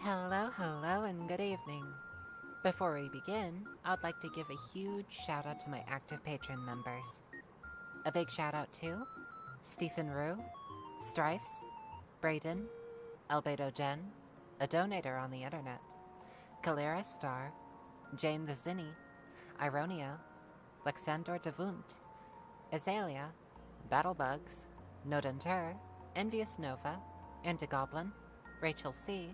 Hello, and good evening. Before we begin, I'd like to give a huge shout out to my active patron members. A big shout out to Stephen Rue, Strifes, Brayden, Albedo Jen, a donator on the internet, Kalera Star, Jane the Zinni, Ironia, Lexandor Devunt, Azalea, Battlebugs, Nodentur, Envious Nova, Indigoblin, Rachel C.,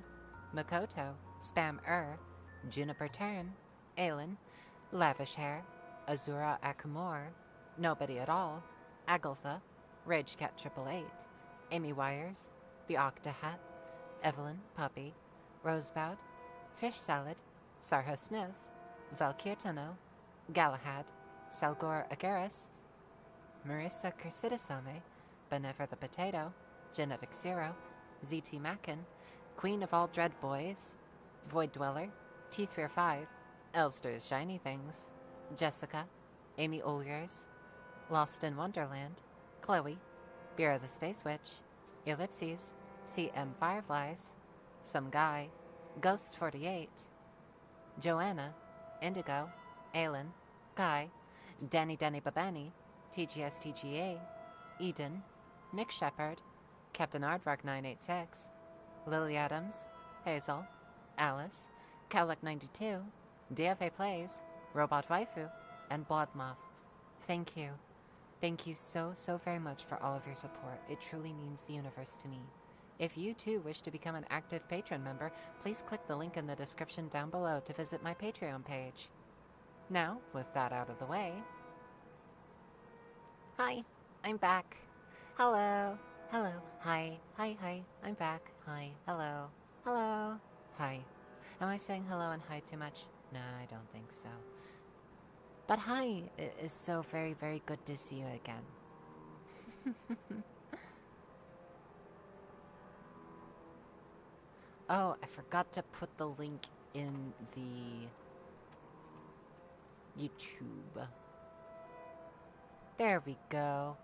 Makoto, Spam Juniper Turn, Aelin, Lavish Hair, Azura Akamor, Nobody at All, Agaltha, Ragecat 888, Amy Wires, The Octahat, Evelyn Puppy, Roseboud, Fish Salad, Sarha Smith, Valkirtano, Galahad, Salgor Agaris, Marissa Kersidasame, Benever the Potato, Genetic Zero, ZT Mackin, Queen of All Dread Boys, Void Dweller, T35, Elster's Shiny Things, Jessica, Amy Oliers, Lost in Wonderland, Chloe, Beera the Space Witch, Ellipses, CM Fireflies, Some Guy, Ghost 48, Joanna, Indigo, Aelin, Guy, Danny Babani, TGA, Eden, Mick Shepherd, Captain Aardvark 986, Lily Adams, Hazel, Alice, Cowlick 92, DFA Plays, Robot Waifu, and Bloodmoth. Thank you. Thank you so very much for all of your support. It truly means the universe to me. If you too wish to become an active patron member, please click the link in the description down below to visit my Patreon page. Now, with that out of the way... Hi, I'm back. Hello, hi, I'm back. Hi, hello, hi. Am I saying hello and hi too much? No, I don't think so. But hi, it is so very good to see you again. Oh, I forgot to put the link in the YouTube. There we go.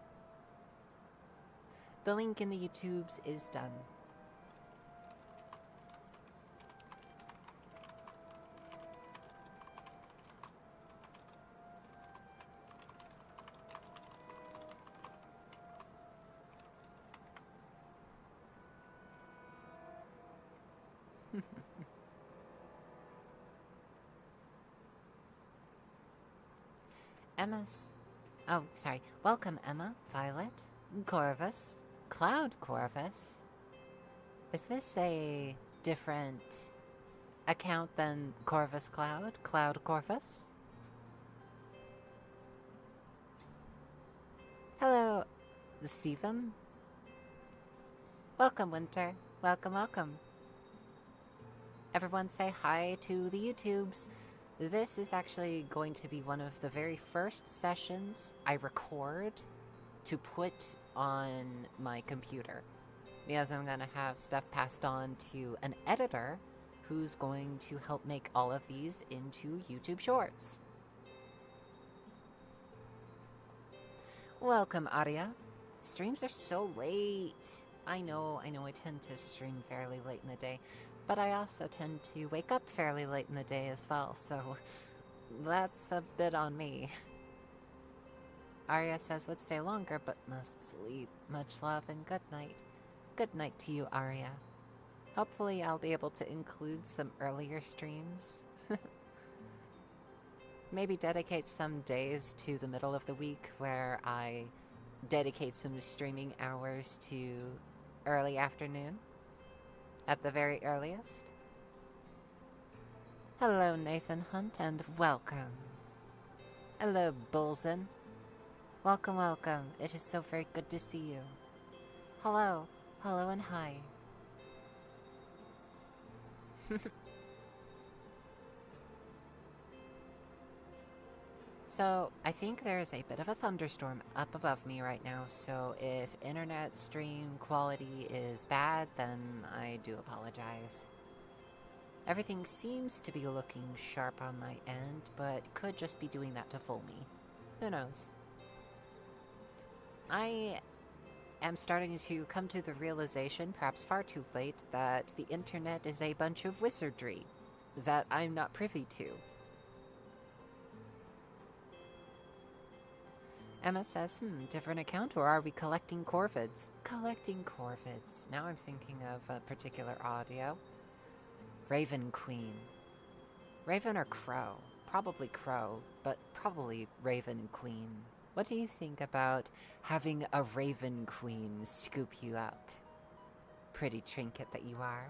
The link in the YouTubes is done. Welcome Emma, Violet, Corvus, Cloud Corvus. Is this a different account than Corvus Cloud? Cloud Corvus? Hello, Stephen. Welcome, Winter. Welcome. Everyone say hi to the YouTubes. This is actually going to be one of the very first sessions I record to put on my computer, because I'm going to have stuff passed on to an editor who's going to help make all of these into YouTube Shorts. Welcome, Aria. Streams are so late. I know I tend to stream fairly late in the day, but I also tend to wake up fairly late in the day as well, so that's a bit on me. Arya says would stay longer, but must sleep. Much love and good night. Good night to you, Arya. Hopefully I'll be able to include some earlier streams. Maybe dedicate some days to the middle of the week where I dedicate some streaming hours to early afternoon. At the very earliest. Hello, Nathan Hunt, and welcome. Hello, Bullzen. Welcome. It is so very good to see you. Hello, and hi. So, I think there is a bit of a thunderstorm up above me right now, so if internet stream quality is bad, then I do apologize. Everything seems to be looking sharp on my end, but could just be doing that to fool me. Who knows? I am starting to come to the realization, perhaps far too late, that the internet is a bunch of wizardry that I'm not privy to. Emma says, different account, or are we collecting corvids? Collecting corvids. Now I'm thinking of a particular audio. Raven Queen. Raven or Crow? Probably Crow, but probably Raven Queen. What do you think about having a Raven Queen scoop you up? Pretty trinket that you are.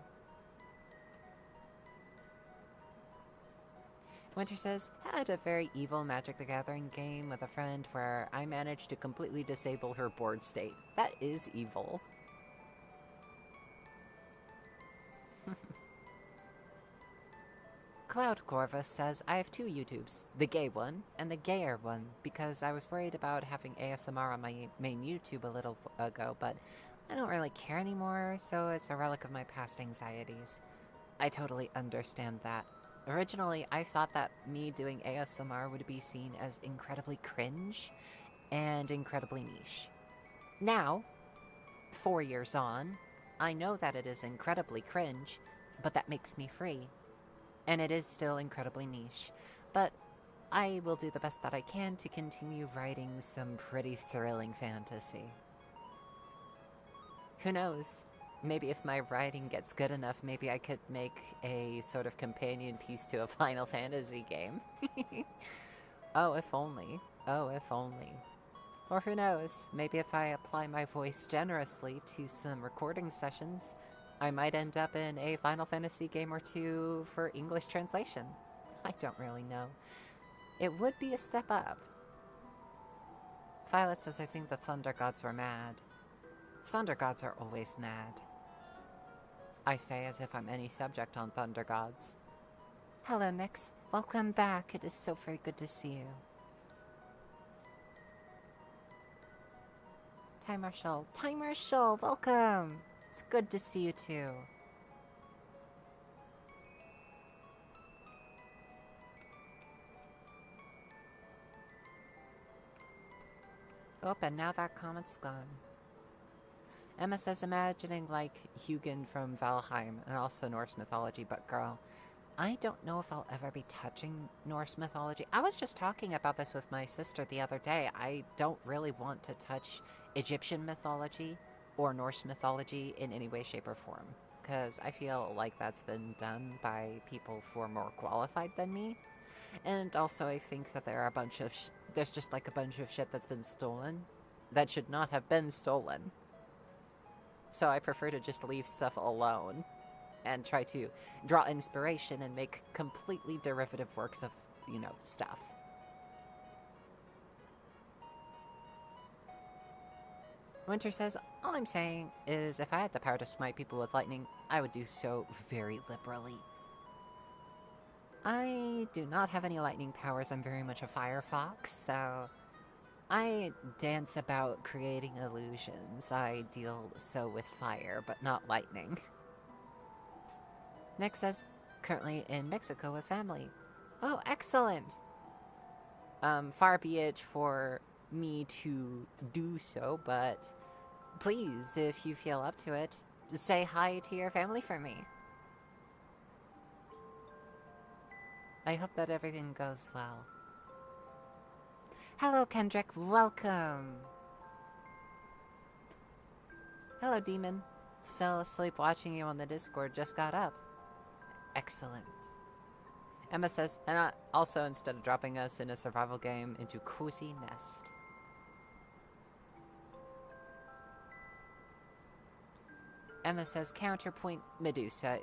Winter says, had a very evil Magic the Gathering game with a friend where I managed to completely disable her board state. That is evil. Cloud Corvus says, I have two YouTubes, the gay one and the gayer one, because I was worried about having ASMR on my main YouTube a little ago, but I don't really care anymore, so it's a relic of my past anxieties. I totally understand that. Originally, I thought that me doing ASMR would be seen as incredibly cringe and incredibly niche. Now, 4 years on, I know that it is incredibly cringe, but that makes me free. And it is still incredibly niche. But I will do the best that I can to continue writing some pretty thrilling fantasy. Who knows? Maybe if my writing gets good enough, maybe I could make a sort of companion piece to a Final Fantasy game. Oh, if only. Oh, if only. Or who knows, maybe if I apply my voice generously to some recording sessions, I might end up in a Final Fantasy game or two for English translation. I don't really know. It would be a step up. Violet says, I think the Thunder Gods were mad. Thunder Gods are always mad. I say as if I'm any subject on Thunder Gods. Hello, Nyx. Welcome back. It is so very good to see you. Time Marshal. Time Marshal, welcome. It's good to see you too. Oh, and now that comment's gone. Emma says, imagining like Hugin from Valheim and also Norse mythology, but girl, I don't know if I'll ever be touching Norse mythology. I was just talking about this with my sister the other day. I don't really want to touch Egyptian mythology or Norse mythology in any way, shape, or form, because I feel like that's been done by people who are more qualified than me. And also I think that there are a bunch of there's just like a bunch of shit that's been stolen that should not have been stolen. So I prefer to just leave stuff alone and try to draw inspiration and make completely derivative works of, you know, stuff. Winter says, all I'm saying is if I had the power to smite people with lightning, I would do so very liberally. I do not have any lightning powers. I'm very much a fire fox, so I dance about creating illusions. I deal so with fire, but not lightning. Nick says, currently in Mexico with family. Oh, excellent! Far be it for me to do so, but please, if you feel up to it, say hi to your family for me. I hope that everything goes well. Hello, Kendrick. Welcome. Hello, Demon. Fell asleep watching you on the Discord. Just got up. Excellent. Emma says, and also instead of dropping us in a survival game, into Cozy Nest. Emma says, counterpoint Medusa.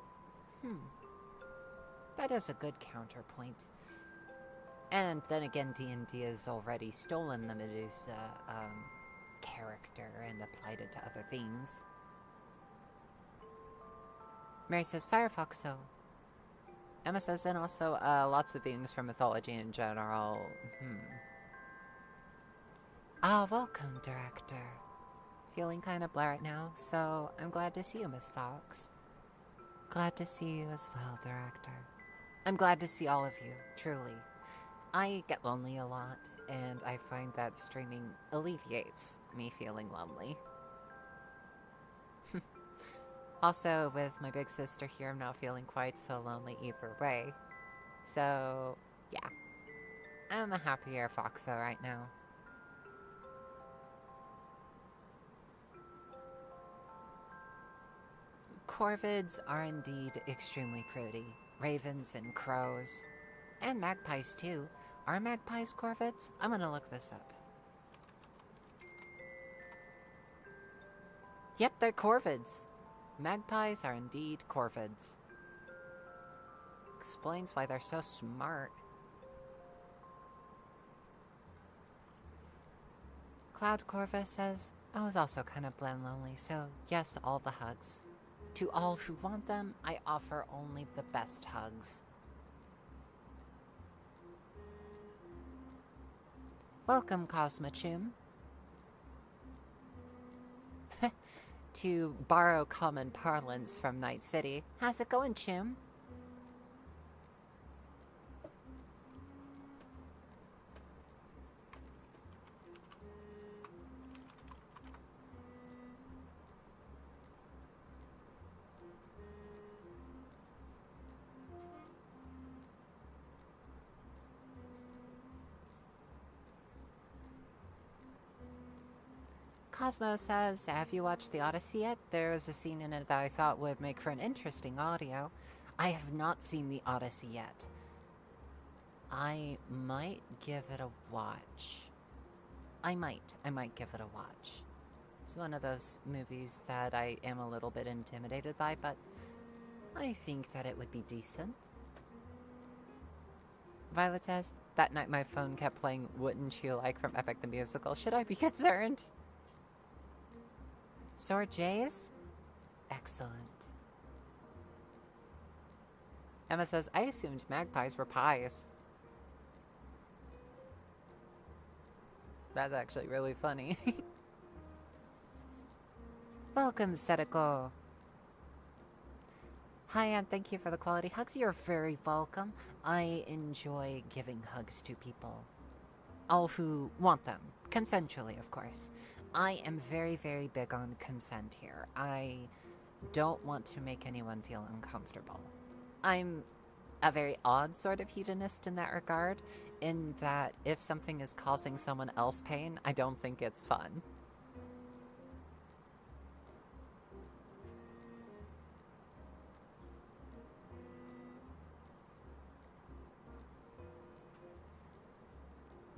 That is a good counterpoint. And then again, D&D has already stolen the Medusa character and applied it to other things. Mary says, Firefox, so. Emma says, and also lots of beings from mythology in general. Welcome, Director. Feeling kind of blah right now, so I'm glad to see you, Miss Fox. Glad to see you as well, Director. I'm glad to see all of you, truly. I get lonely a lot, and I find that streaming alleviates me feeling lonely. Also, with my big sister here, I'm not feeling quite so lonely either way. So, yeah. I'm a happier Foxo right now. Corvids are indeed extremely pretty. Ravens and crows. And magpies, too. Are magpies corvids? I'm gonna look this up. Yep, they're corvids. Magpies are indeed corvids. Explains why they're so smart. Cloud Corva says, I was also kind of bland lonely, so yes, all the hugs. To all who want them, I offer only the best hugs. Welcome, Cosmochum. To borrow common parlance from Night City. How's it going, Chum? Cosmo says, have you watched The Odyssey yet? There was a scene in it that I thought would make for an interesting audio. I have not seen The Odyssey yet. I might give it a watch. I might give it a watch. It's one of those movies that I am a little bit intimidated by, but I think that it would be decent. Violet says, that night my phone kept playing Wouldn't You Like from Epic the Musical. Should I be concerned? Sword Jays? Excellent. Emma says, I assumed magpies were pies. That's actually really funny. Welcome, Sedeko. Hi, and thank you for the quality hugs. You're very welcome. I enjoy giving hugs to people. All who want them. Consensually, of course. I am very, very big on consent here. I don't want to make anyone feel uncomfortable. I'm a very odd sort of hedonist in that regard, in that if something is causing someone else pain, I don't think it's fun.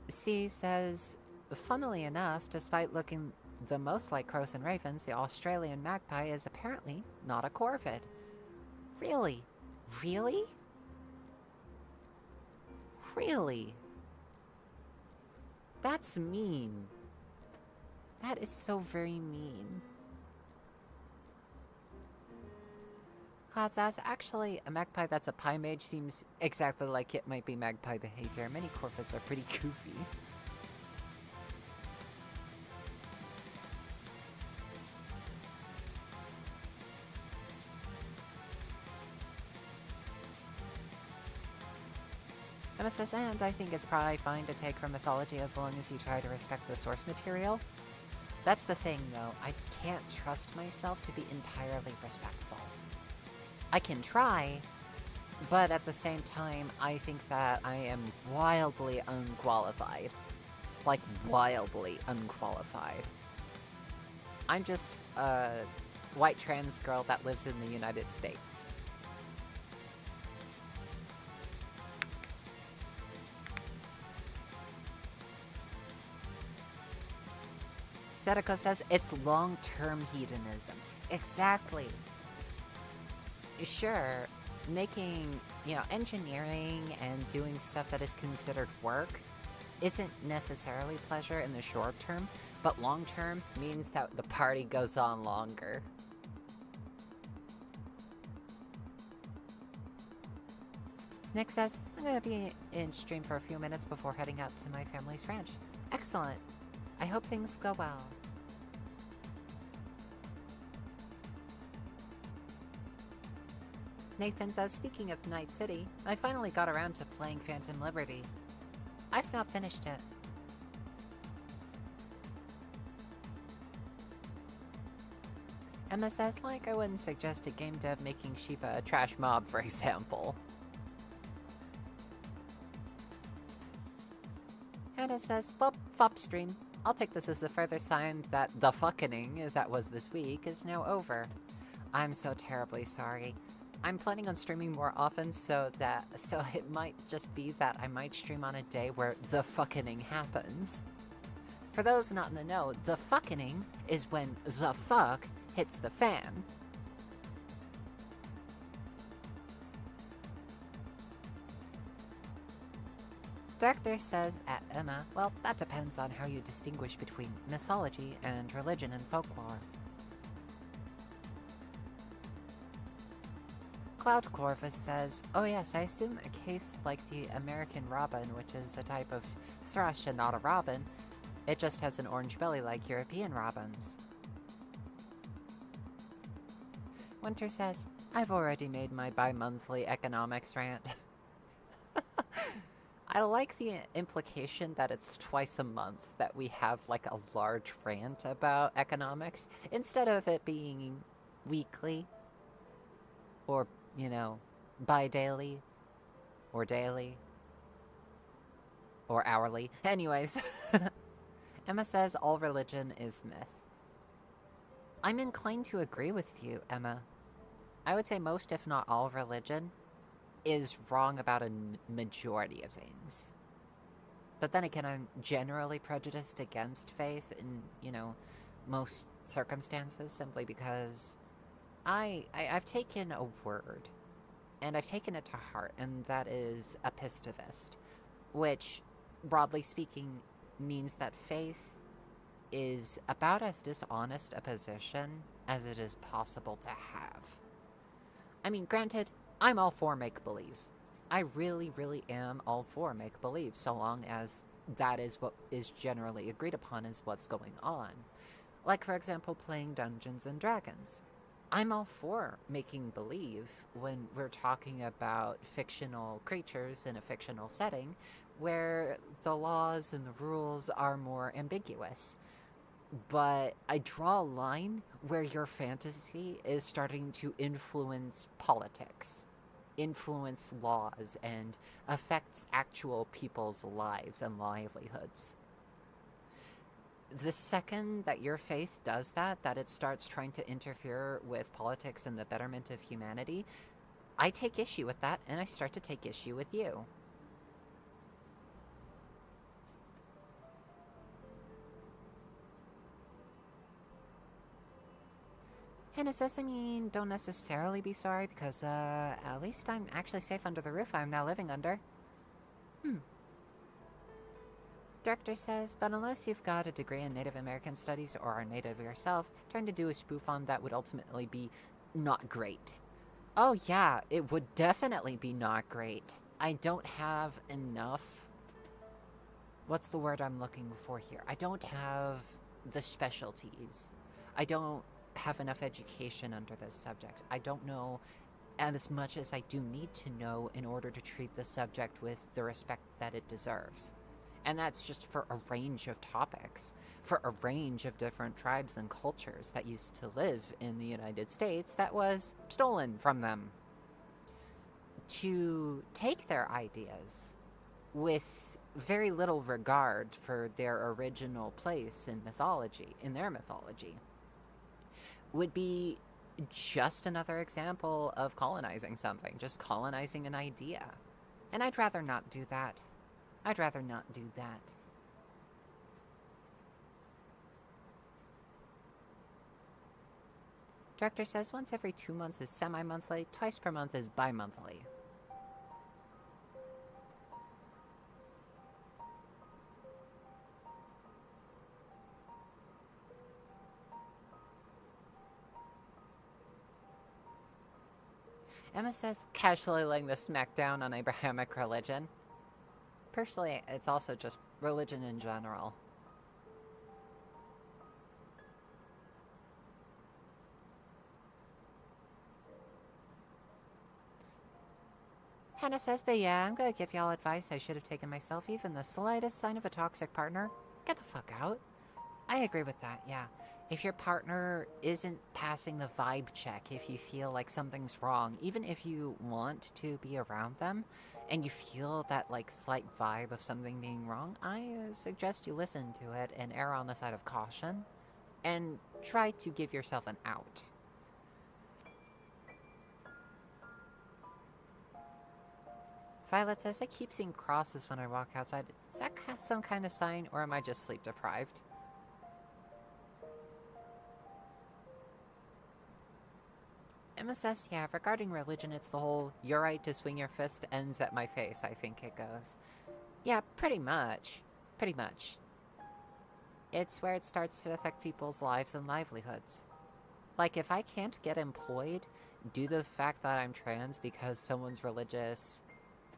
C says, funnily enough, despite looking the most like crows and ravens, the Australian magpie is apparently not a corvid. Really? Really? Really? That's mean. That is so very mean. Cloud says, actually, a magpie that's a pie mage seems exactly like it might be magpie behavior. Many corvids are pretty goofy. Emma says, and I think it's probably fine to take from mythology as long as you try to respect the source material. That's the thing, though. I can't trust myself to be entirely respectful. I can try, but at the same time, I think that I am wildly unqualified. Like, wildly unqualified. I'm just a white trans girl that lives in the United States. Sedeko says, it's long-term hedonism. Exactly. Sure, making, engineering and doing stuff that is considered work isn't necessarily pleasure in the short term, but long term means that the party goes on longer. Nick says, I'm gonna be in stream for a few minutes before heading out to my family's ranch. Excellent. I hope things go well. Nathan says, speaking of Night City, I finally got around to playing Phantom Liberty. I've not finished it. Emma says, like, I wouldn't suggest a game dev making Shiva a trash mob, for example. Hannah says, Fop stream. I'll take this as a further sign that the fucking that was this week is now over. I'm so terribly sorry. I'm planning on streaming more often so it might just be that I might stream on a day where the fucking happens. For those not in the know, the fucking is when the fuck hits the fan. Director says at Emma, well, that depends on how you distinguish between mythology and religion and folklore. Cloud Corvus says, oh yes, I assume a case like the American robin, which is a type of thrush and not a robin, it just has an orange belly like European robins. Winter says, I've already made my bi-monthly economics rant. I like the implication that it's twice a month that we have like a large rant about economics, instead of it being weekly, or, you know, bi-daily, or daily, or hourly. Anyways, Emma says all religion is myth. I'm inclined to agree with you, Emma. I would say most, if not all, religion is wrong about a majority of things. But then again, I'm generally prejudiced against faith in, you know, most circumstances, simply because I've taken a word, and I've taken it to heart, and that is epistivist, which, broadly speaking, means that faith is about as dishonest a position as it is possible to have. I mean, granted, I'm all for make-believe. I really, really am all for make-believe, so long as that is what is generally agreed upon as what's going on. Like, for example, playing Dungeons and Dragons. I'm all for making believe when we're talking about fictional creatures in a fictional setting where the laws and the rules are more ambiguous. But I draw a line where your fantasy is starting to influence politics, influence laws, and affects actual people's lives and livelihoods. The second that your faith does that it starts trying to interfere with politics and the betterment of humanity, I take issue with that, and I start to take issue with you. Hannah says, I mean, don't necessarily be sorry, because, at least I'm actually safe under the roof I'm now living under. Director says, but unless you've got a degree in Native American Studies or are Native yourself, trying to do a spoof on that would ultimately be not great. Oh yeah, it would definitely be not great. I don't have enough... What's the word I'm looking for here? I don't have the specialties. I don't have enough education under this subject. I don't know as much as I do need to know in order to treat the subject with the respect that it deserves. And that's just for a range of topics, for a range of different tribes and cultures that used to live in the United States that was stolen from them. To take their ideas with very little regard for their original place in mythology, in their mythology, would be just another example of colonizing something, just colonizing an idea. And I'd rather not do that. I'd rather not do that. Director says once every 2 months is semi-monthly, twice per month is bi-monthly. Emma says, casually laying the smackdown on Abrahamic religion. Personally, it's also just religion in general. Hannah says, but yeah, I'm gonna give y'all advice I should have taken myself. Even the slightest sign of a toxic partner, get the fuck out. I agree with that, yeah. If your partner isn't passing the vibe check, if you feel like something's wrong, even if you want to be around them, and you feel that like slight vibe of something being wrong, I suggest you listen to it and err on the side of caution, and try to give yourself an out. Violet says, I keep seeing crosses when I walk outside. Is that some kind of sign, or am I just sleep deprived? Emma says, yeah, regarding religion, it's the whole, you're right to swing your fist ends at my face, I think it goes. Yeah, pretty much. Pretty much. It's where it starts to affect people's lives and livelihoods. Like, if I can't get employed due to the fact that I'm trans because someone's religious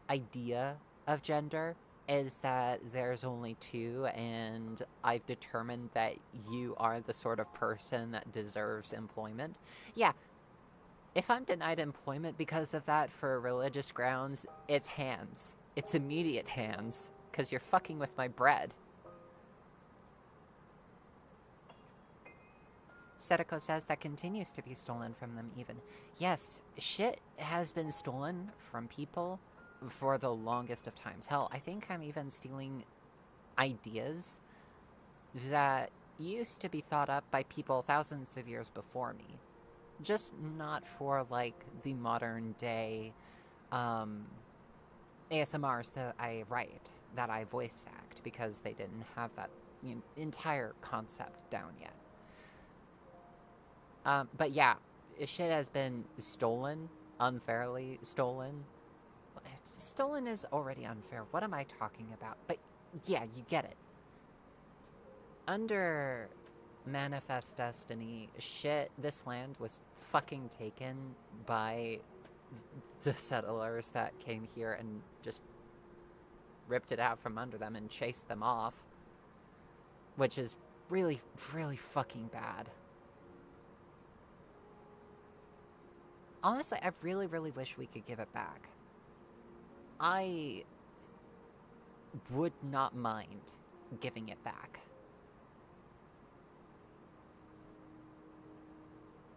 idea of gender is that there's only two, and I've determined that you are the sort of person that deserves employment. Yeah, if I'm denied employment because of that for religious grounds, it's hands. It's immediate hands, because you're fucking with my bread. Setiko says that continues to be stolen from them even. Yes, shit has been stolen from people for the longest of times. Hell, I think I'm even stealing ideas that used to be thought up by people thousands of years before me. Just not for, like, the modern day ASMRs that I write, that I voice act, because they didn't have that entire concept down yet. But yeah, shit has been stolen, unfairly stolen. Stolen is already unfair. What am I talking about? But yeah, you get it. Under Manifest Destiny, shit, this land was fucking taken by the settlers that came here and just ripped it out from under them and chased them off. Which is really, really fucking bad. Honestly, I really, really wish we could give it back. I would not mind giving it back.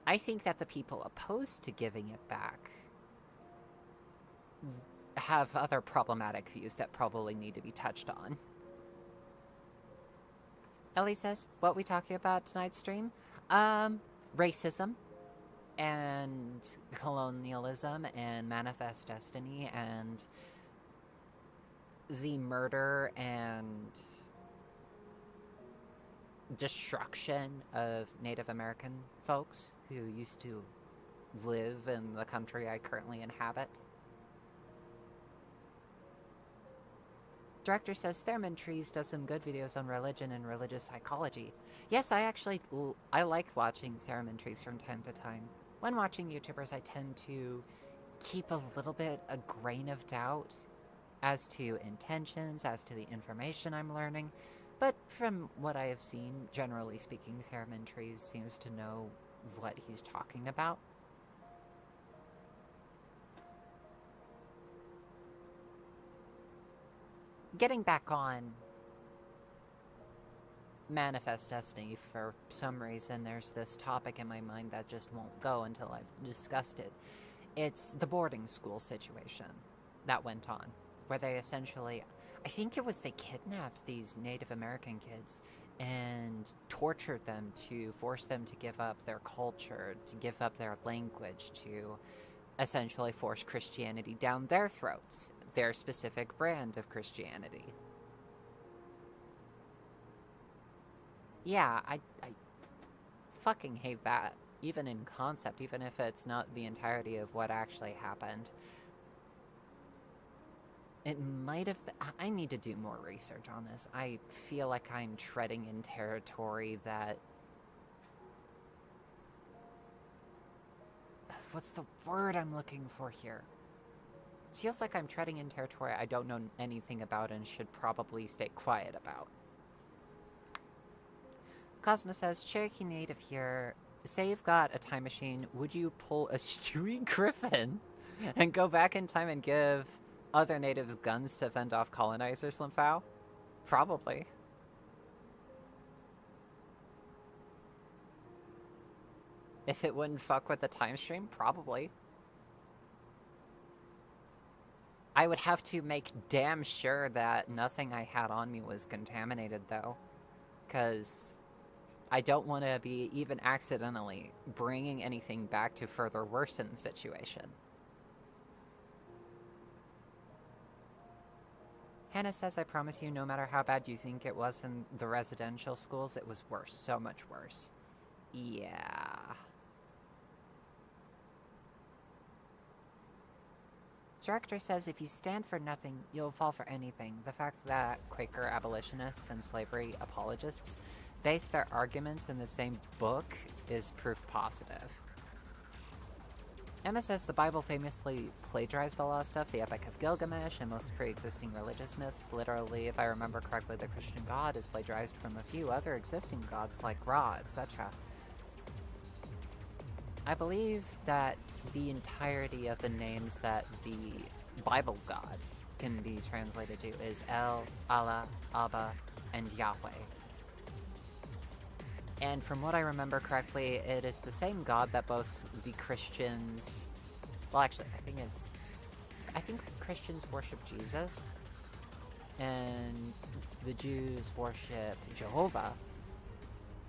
I think that the people opposed to giving it back have other problematic views that probably need to be touched on. Ellie says, what we talking about tonight's stream? Racism and colonialism and Manifest Destiny and the murder and destruction of Native American folks who used to live in the country I currently inhabit. Director says Theremin Trees does some good videos on religion and religious psychology. Yes, I like watching Theremin Trees from time to time. When watching YouTubers, I tend to keep a little bit, a grain of doubt as to intentions, as to the information I'm learning. But from what I have seen, generally speaking, Theremin Trees seems to know what he's talking about. Getting back on Manifest Destiny, for some reason there's this topic in my mind that just won't go until I've discussed it. It's the boarding school situation that went on, where they essentially, I think it was they kidnapped these Native American kids and tortured them to force them to give up their culture, to give up their language, to essentially force Christianity down their throats, their specific brand of Christianity. Yeah, I fucking hate that, even in concept, even if it's not the entirety of what actually happened. It might have been, I need to do more research on this. I feel like I'm treading in territory that... What's the word I'm looking for here? It feels like I'm treading in territory I don't know anything about and should probably stay quiet about. Cosmo says, Cherokee native here. Say you've got a time machine, would you pull a Stewie Griffin and go back in time and give other natives guns to fend off colonizers, Limphao? Probably. If it wouldn't fuck with the time stream, probably. I would have to make damn sure that nothing I had on me was contaminated, though. Because I don't want to be even accidentally bringing anything back to further worsen the situation. Hannah says, I promise you, no matter how bad you think it was in the residential schools, it was worse. So much worse. Yeah. Director says, if you stand for nothing, you'll fall for anything. The fact that Quaker abolitionists and slavery apologists base their arguments in the same book is proof positive. Emma says the Bible famously plagiarized a lot of stuff, the Epic of Gilgamesh and most pre-existing religious myths. Literally, if I remember correctly, the Christian God is plagiarized from a few other existing gods like Ra, etc. I believe that the entirety of the names that the Bible God can be translated to is El, Allah, Abba, and Yahweh. And from what I remember correctly, it is the same God that both the Christians... Well, actually, I think Christians worship Jesus, and the Jews worship Jehovah,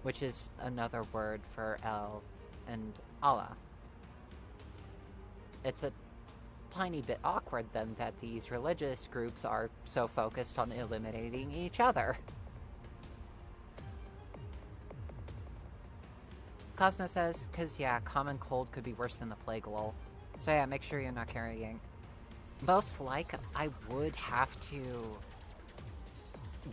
which is another word for El and Allah. It's a tiny bit awkward, then, that these religious groups are so focused on eliminating each other. Cosmo says, cause yeah, common cold could be worse than the plague, lol. So yeah, make sure you're not carrying. Most like, I would have to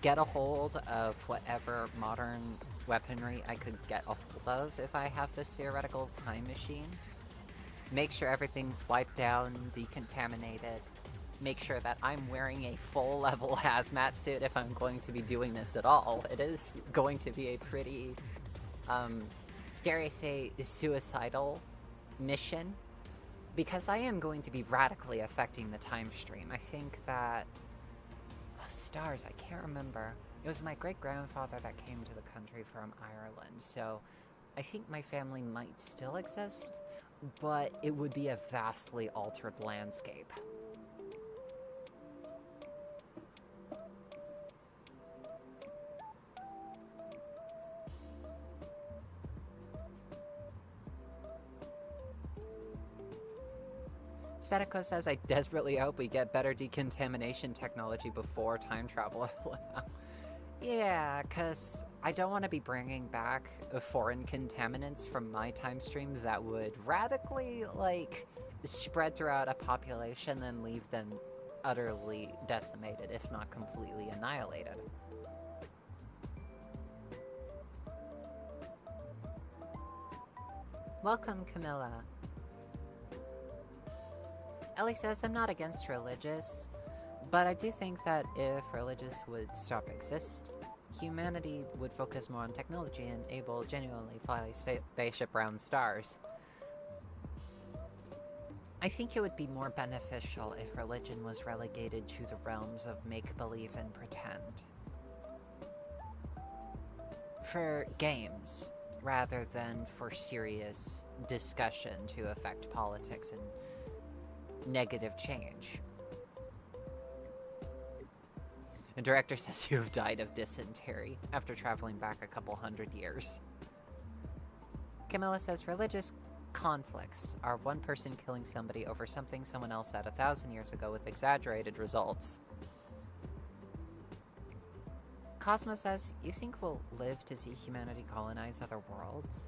get a hold of whatever modern weaponry I could get a hold of if I have this theoretical time machine. Make sure everything's wiped down, decontaminated. Make sure that I'm wearing a full-level hazmat suit if I'm going to be doing this at all. It is going to be a pretty, dare I say, suicidal mission, because I am going to be radically affecting the time stream. I think that... stars, I can't remember. It was my great-grandfather that came to the country from Ireland, so I think my family might still exist, but it would be a vastly altered landscape. Sadako says, I desperately hope we get better decontamination technology before time travel. Yeah, because I don't want to be bringing back foreign contaminants from my time stream that would radically, like, spread throughout a population and leave them utterly decimated, if not completely annihilated. Welcome, Camilla. Ellie says, I'm not against religious, but I do think that if religious would stop exist, humanity would focus more on technology and able genuinely fly spaceship around stars. I think it would be more beneficial if religion was relegated to the realms of make-believe and pretend. For games, rather than for serious discussion to affect politics and negative change. The director says you have died of dysentery after traveling back a couple 100 years. Camilla says religious conflicts are one person killing somebody over something someone else said 1,000 years ago with exaggerated results. Cosmo says, you think we'll live to see humanity colonize other worlds?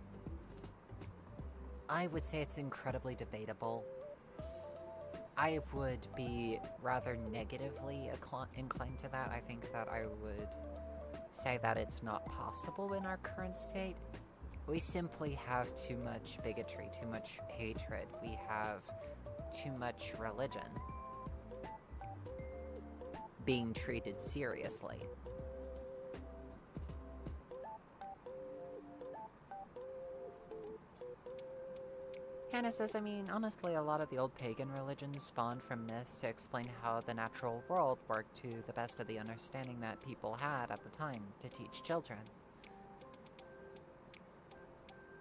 I would say it's incredibly debatable. I would be rather negatively inclined to that. I think that I would say that it's not possible in our current state. We simply have too much bigotry, too much hatred. We have too much religion being treated seriously. Hannah says, I mean, honestly, a lot of the old pagan religions spawned from myths to explain how the natural world worked to the best of the understanding that people had at the time to teach children.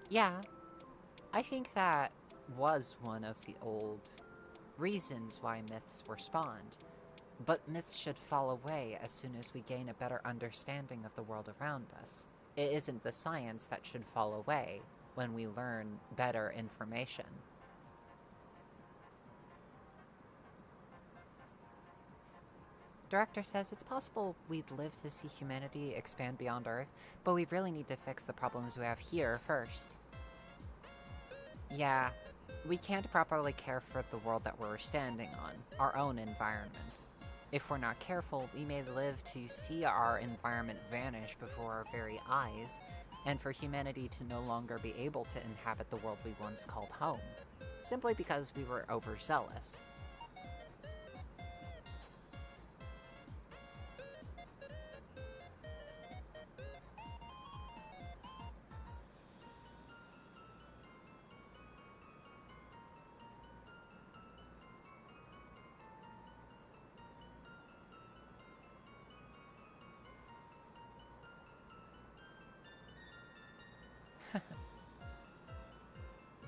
Yeah, I think that was one of the old reasons why myths were spawned. But myths should fall away as soon as we gain a better understanding of the world around us. It isn't the science that should fall away when we learn better information. Director says it's possible we'd live to see humanity expand beyond Earth, but we really need to fix the problems we have here first. Yeah, we can't properly care for the world that we're standing on, our own environment. If we're not careful, we may live to see our environment vanish before our very eyes, and for humanity to no longer be able to inhabit the world we once called home, simply because we were overzealous.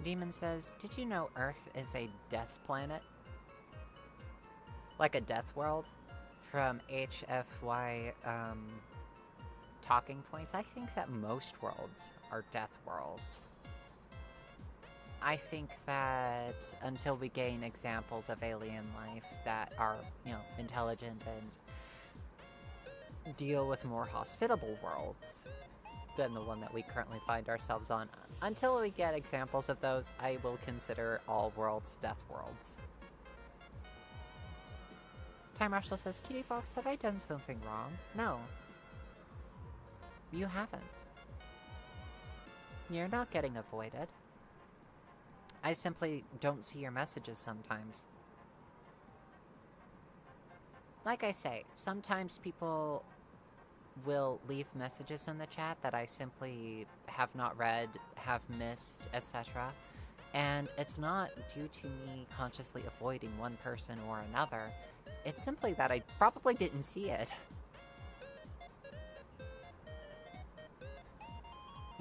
Demon says, did you know Earth is a death planet? Like a death world? From HFY, talking points, I think that most worlds are death worlds. I think that until we gain examples of alien life that are, intelligent and deal with more hospitable worlds than the one that we currently find ourselves on. Until we get examples of those, I will consider all worlds death worlds. Time Marshal says, Cutiefox, have I done something wrong? No. You haven't. You're not getting avoided. I simply don't see your messages sometimes. Like I say, sometimes people will leave messages in the chat that I simply have not read, have missed, etc. And it's not due to me consciously avoiding one person or another. It's simply that I probably didn't see it.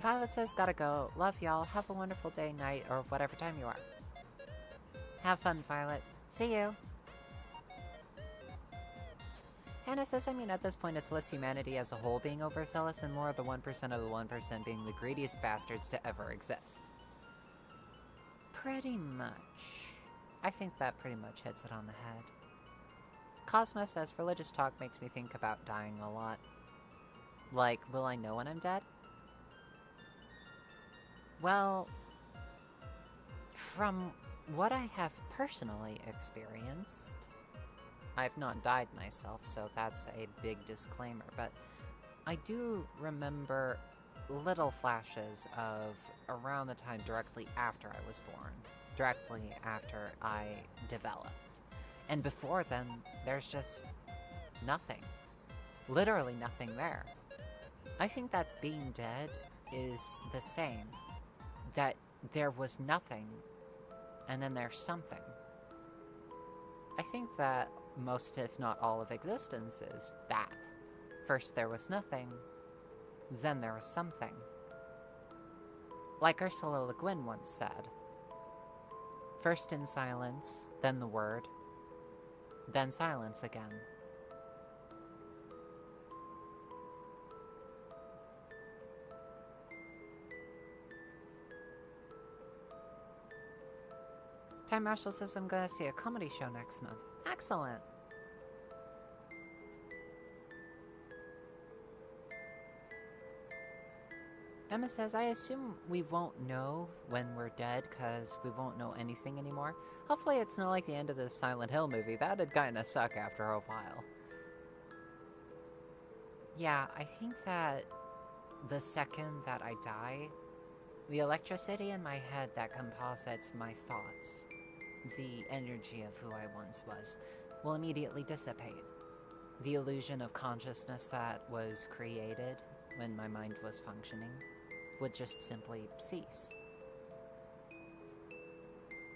Violet says, gotta go. Love y'all. Have a wonderful day, night, or whatever time you are. Have fun, Violet. See you. Hannah says, I mean, at this point, it's less humanity as a whole being overzealous and more of the 1% of the 1% being the greediest bastards to ever exist. Pretty much. I think that pretty much hits it on the head. Cosmos says, religious talk makes me think about dying a lot. Like, will I know when I'm dead? Well, from what I have personally experienced, I've not died myself, so that's a big disclaimer, but I do remember little flashes of around the time directly after I was born, directly after I developed. And before then, there's just nothing. Literally nothing there. I think that being dead is the same. That there was nothing, and then there's something. I think that most, if not all, of existence is that. First there was nothing, then there was something. Like Ursula Le Guin once said, first in silence, then the word, then silence again. Time Marshal says I'm gonna see a comedy show next month. Excellent! Emma says, I assume we won't know when we're dead, because we won't know anything anymore. Hopefully it's not like the end of this Silent Hill movie. That'd kinda suck after a while. Yeah, I think that the second that I die, the electricity in my head that composites my thoughts, the energy of who I once was, will immediately dissipate. The illusion of consciousness that was created when my mind was functioning would just simply cease.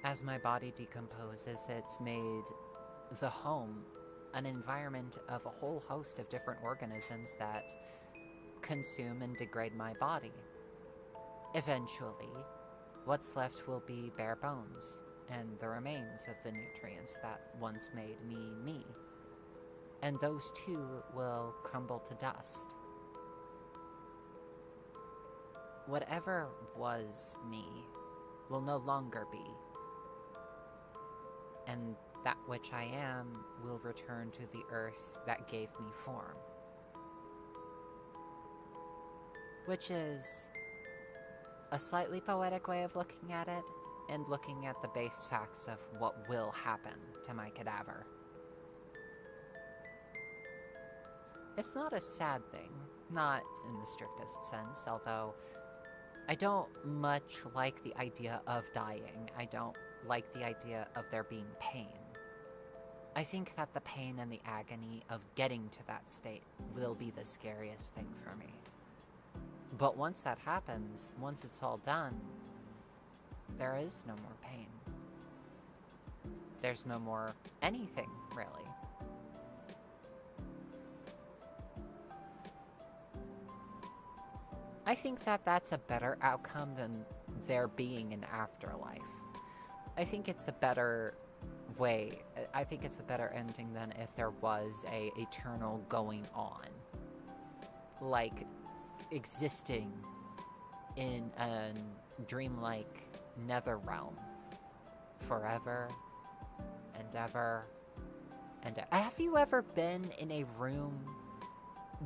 As my body decomposes, it's made the home an environment of a whole host of different organisms that consume and degrade my body. Eventually, what's left will be bare bones, and the remains of the nutrients that once made me me. And those too will crumble to dust. Whatever was me will no longer be, and that which I am will return to the earth that gave me form. Which is a slightly poetic way of looking at it, and looking at the base facts of what will happen to my cadaver. It's not a sad thing, not in the strictest sense, although I don't much like the idea of dying. I don't like the idea of there being pain. I think that the pain and the agony of getting to that state will be the scariest thing for me. But once that happens, once it's all done, there is no more pain. There's no more anything, really. I think that that's a better outcome than there being an afterlife. I think it's a better way. I think it's a better ending than if there was a eternal going on. Like, existing in a dreamlike nether realm forever and ever and ever. Have you ever been in a room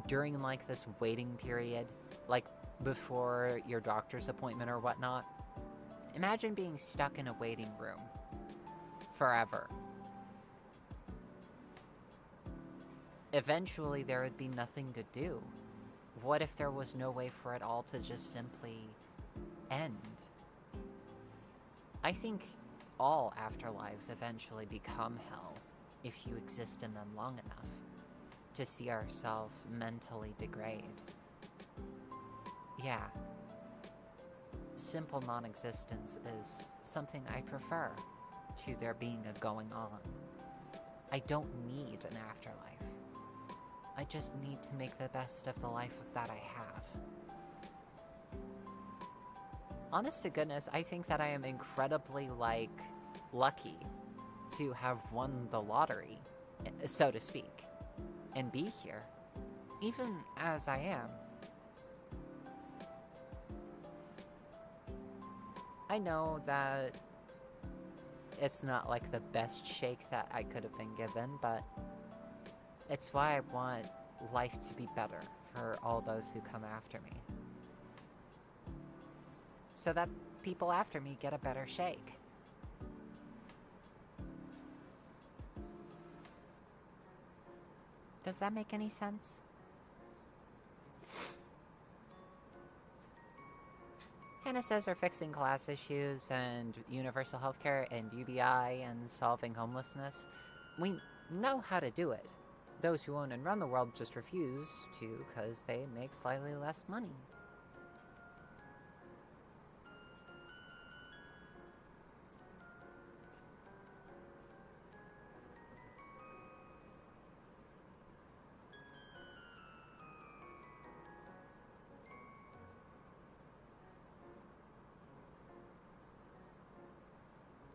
during, like, this waiting period? Like, before your doctor's appointment or whatnot? Imagine being stuck in a waiting room forever. Eventually, there would be nothing to do. What if there was no way for it all to just simply end? I think all afterlives eventually become hell if you exist in them long enough to see ourselves mentally degrade. Yeah. Simple non-existence is something I prefer to there being a going on. I don't need an afterlife. I just need to make the best of the life that I have. Honest to goodness, I think that I am incredibly, like, lucky to have won the lottery, so to speak, and be here, even as I am. I know that it's not like the best shake that I could have been given, but it's why I want life to be better for all those who come after me. So that people after me get a better shake. Does that make any sense? Hannah says we're fixing class issues and universal healthcare and UBI and solving homelessness. We know how to do it. Those who own and run the world just refuse to because they make slightly less money.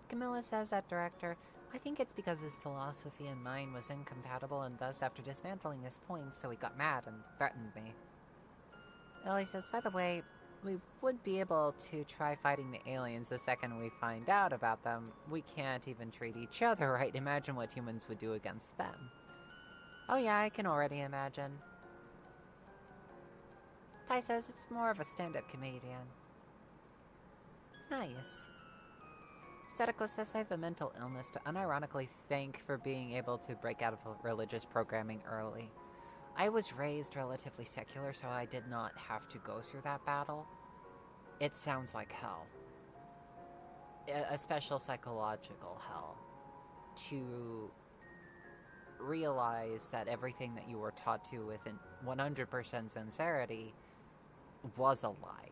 Camilla says at director, I think it's because his philosophy and mine was incompatible, and thus after dismantling his points, so he got mad and threatened me. Ellie says, by the way, we would be able to try fighting the aliens the second we find out about them. We can't even treat each other right. Imagine what humans would do against them. Oh yeah, I can already imagine. Ty says it's more of a stand-up comedian. Nice. Sadako says I have a mental illness to unironically thank for being able to break out of religious programming early. I was raised relatively secular, so I did not have to go through that battle. It sounds like hell. A special psychological hell. To realize that everything that you were taught to with 100% sincerity was a lie.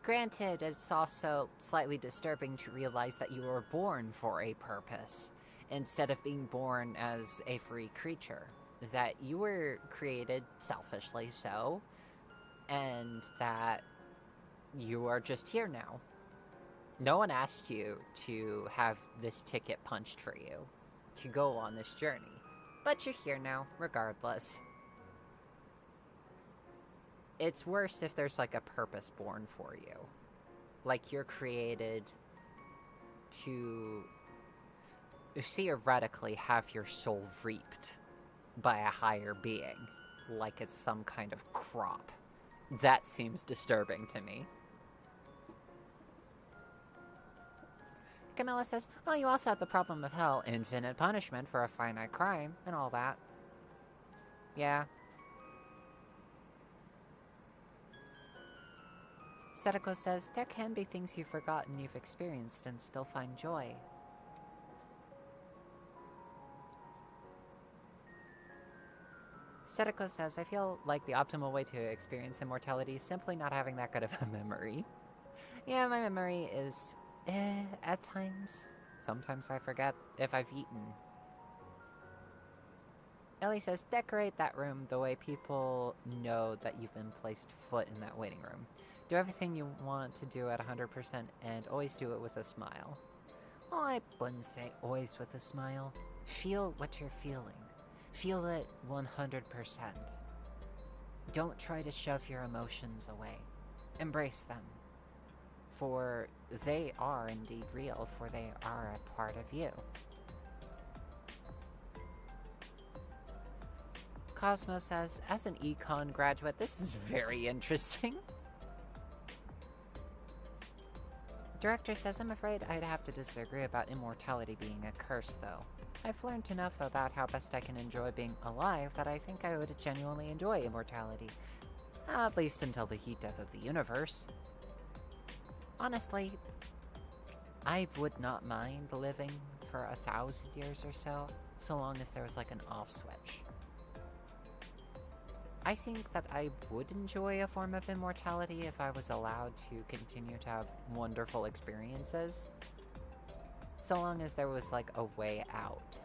Granted, it's also slightly disturbing to realize that you were born for a purpose, instead of being born as a free creature. that you were created selfishly so, and that you are just here now. No one asked you to have this ticket punched for you, to go on this journey. But you're here now, regardless. It's worse if there's like a purpose born for you. Like you're created to theoretically have your soul reaped by a higher being. Like it's some kind of crop. That seems disturbing to me. Camilla says, oh, you also have the problem of hell, infinite punishment for a finite crime, and all that. Yeah. Sadako says, there can be things you've forgotten you've experienced and still find joy. Sadako says, I feel like the optimal way to experience immortality is simply not having that good of a memory. Yeah, my memory is... at times. Sometimes I forget if I've eaten. Ellie says, decorate that room the way people know that you've been placed foot in that waiting room. Do everything you want to do at 100% and always do it with a smile. Well, I wouldn't say always with a smile. Feel what you're feeling. Feel it 100%. Don't try to shove your emotions away. Embrace them. For they are indeed real, for they are a part of you. Cosmo says, as an econ graduate, this is very interesting. Director says, I'm afraid I'd have to disagree about immortality being a curse, though. I've learned enough about how best I can enjoy being alive that I think I would genuinely enjoy immortality. At least until the heat death of the universe. Honestly, I would not mind living for 1,000 years or so, so long as there was like an off switch. I think that I would enjoy a form of immortality if I was allowed to continue to have wonderful experiences, so long as there was like a way out.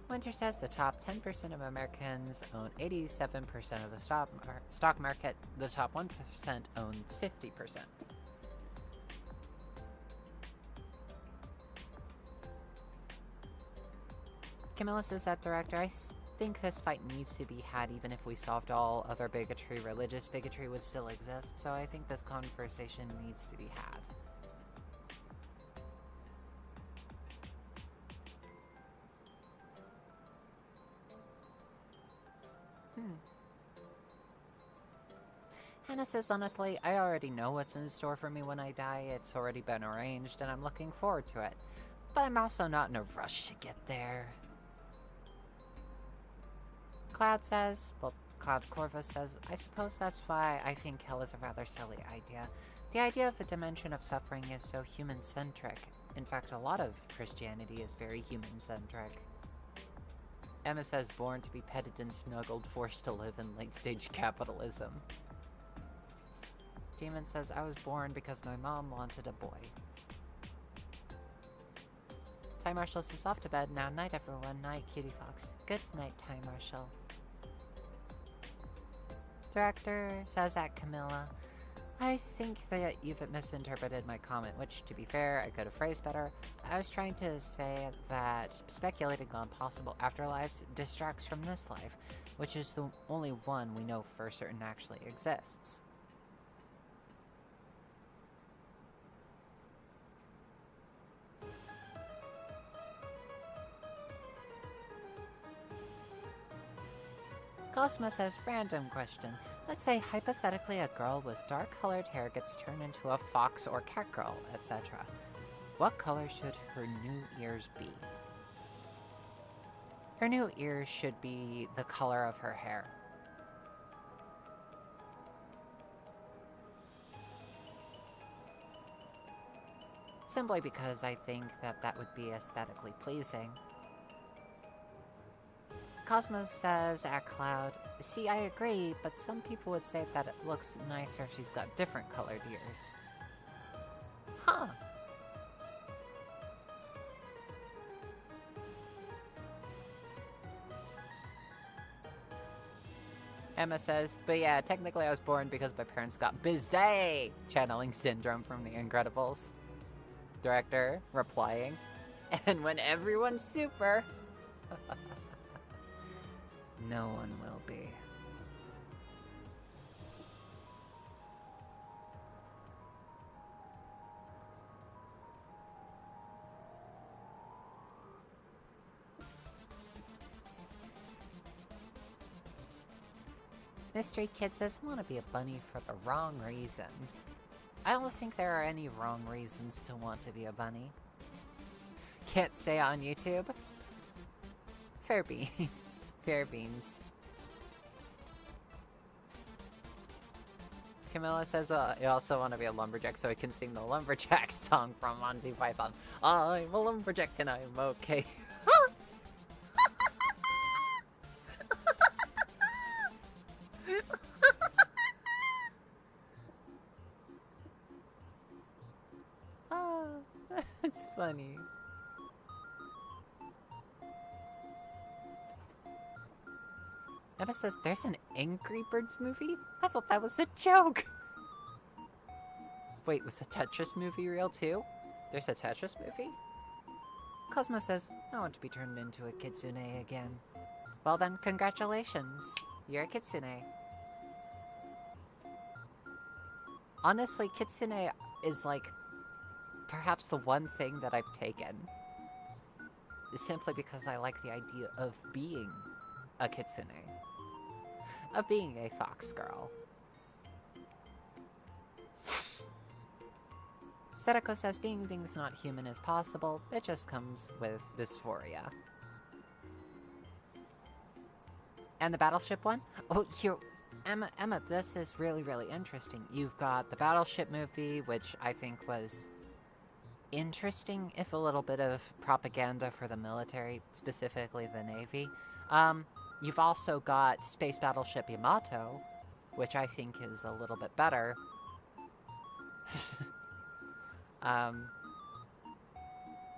Winter says the top 10% of Americans own 87% of the stock market. The top 1% own 50%. Camilla says that director, I think this fight needs to be had even if we solved all other bigotry. Religious bigotry would still exist, so I think this conversation needs to be had. Hannah says, honestly, I already know what's in store for me when I die. It's already been arranged, and I'm looking forward to it. But I'm also not in a rush to get there. Cloud Corvus says, I suppose that's why I think hell is a rather silly idea. The idea of a dimension of suffering is so human-centric. In fact, a lot of Christianity is very human-centric. Emma says, born to be petted and snuggled, forced to live in late-stage capitalism. Demon says, I was born because my mom wanted a boy. Time Marshall says, off to bed now. Night, everyone. Night, Cutiefox. Good night, Time Marshall. Director says at Camilla, I think that you've misinterpreted my comment, which, to be fair, I could have phrased better. I was trying to say that speculating on possible afterlives distracts from this life, which is the only one we know for certain actually exists. Cosmo says, random question. Let's say hypothetically a girl with dark-colored hair gets turned into a fox or cat girl, etc. What color should her new ears be? Her new ears should be the color of her hair. Simply because I think that that would be aesthetically pleasing. Cosmos says at Cloud, see, I agree, but some people would say that it looks nicer if she's got different colored ears. Huh. Emma says, but yeah, technically I was born because my parents got busy channeling Syndrome from The Incredibles. Director replying, and when everyone's super, no one will be. Mystery Kid says, I want to be a bunny for the wrong reasons. I don't think there are any wrong reasons to want to be a bunny. Can't say on YouTube. Fair beans. Fair beans. Camilla says, I also want to be a lumberjack so I can sing the lumberjack song from Monty Python. I'm a lumberjack and I'm okay. That's funny. Emma says, there's an Angry Birds movie? I thought that was a joke! Wait, was the Tetris movie real too? There's a Tetris movie? Cosmo says, I want to be turned into a kitsune again. Well then, congratulations. You're a kitsune. Honestly, kitsune is like perhaps the one thing that I've taken. Simply because I like the idea of being a kitsune. Of being a fox girl. Setako says being things not human is possible, it just comes with dysphoria. And the Battleship one? Oh, here, Emma, this is really, really interesting. You've got the Battleship movie, which I think was interesting, if a little bit of propaganda for the military, specifically the Navy. You've also got Space Battleship Yamato, which I think is a little bit better.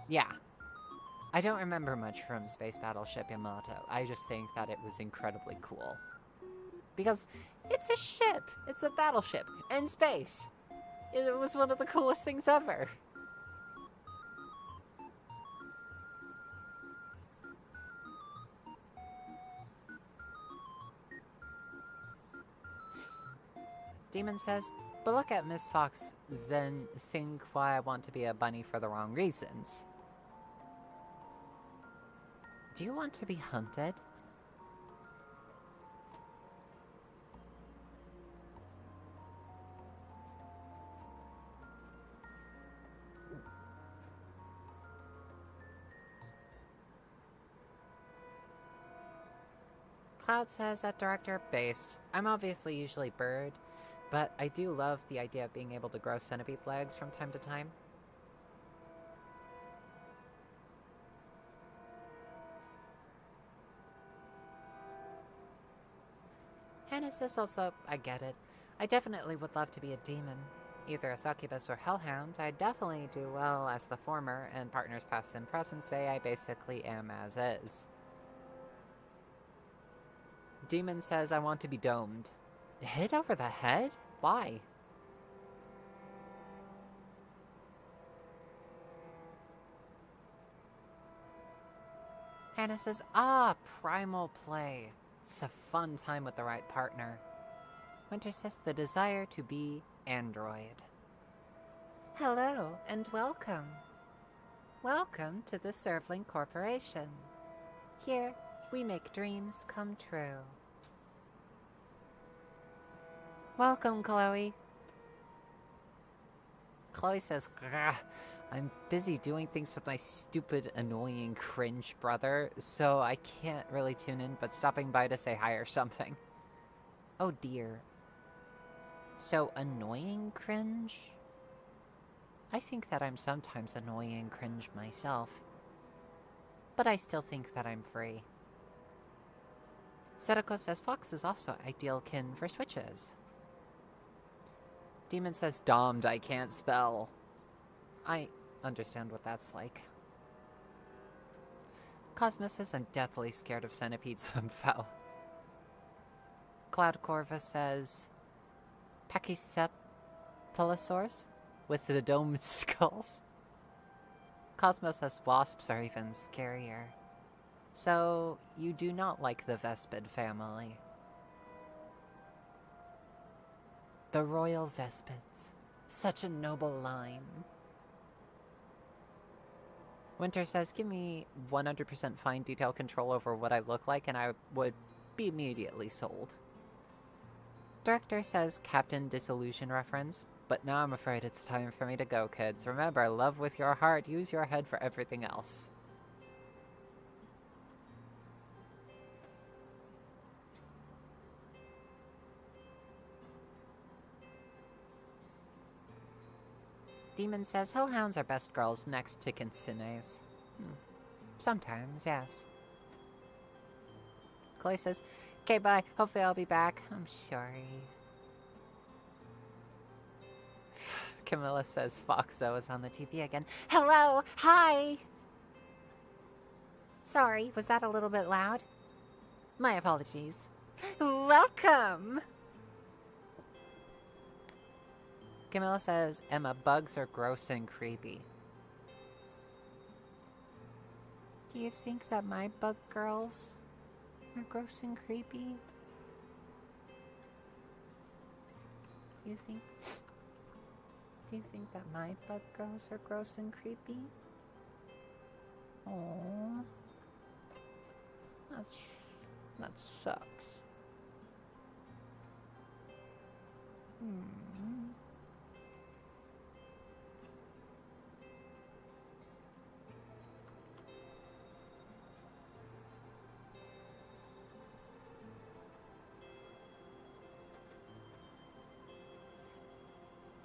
Yeah. I don't remember much from Space Battleship Yamato. I just think that it was incredibly cool. Because it's a ship! It's a battleship! In space! It was one of the coolest things ever! Demon says, but look at Miss Fox, then think why I want to be a bunny for the wrong reasons. Do you want to be hunted? Cloud says that director based. I'm obviously usually bird, but I do love the idea of being able to grow centipede legs from time to time. Hannah says also, I get it. I definitely would love to be a demon. Either a succubus or hellhound. I definitely do well as the former, and partners past and present say I basically am as is. Demon says I want to be domed. Hit over the head? Why? Hannah says, primal play. It's a fun time with the right partner. Winter says the desire to be android. Hello and welcome. Welcome to the Servling Corporation. Here, we make dreams come true. Welcome, Chloe. Chloe says, I'm busy doing things with my stupid, annoying, cringe brother, so I can't really tune in, but stopping by to say hi or something. Oh dear. So, annoying cringe? I think that I'm sometimes annoying cringe myself. But I still think that I'm free. Setako says Fox is also ideal kin for switches. Demon says domed, I can't spell. I understand what that's like. Cosmo says I'm deathly scared of centipedes themselves. Cloud Corva says Pachycephalosaurs with the domed skulls. Cosmo says wasps are even scarier. So, you do not like the Vespid family. The Royal Vespids. Such a noble line. Winter says, give me 100% fine detail control over what I look like and I would be immediately sold. Director says Captain Disillusion reference, but now I'm afraid it's time for me to go, kids. Remember, love with your heart, use your head for everything else. Demon says, hellhounds are best girls next to kinsunes. Sometimes, yes. Chloe says, okay, bye. Hopefully I'll be back. I'm sorry. Camilla says Foxo is on the TV again. Hello! Hi! Sorry, was that a little bit loud? My apologies. Welcome! Camilla says, Emma, bugs are gross and creepy. Do you think that my bug girls are gross and creepy? Do you think that my bug girls are gross and creepy? Aww. That sucks.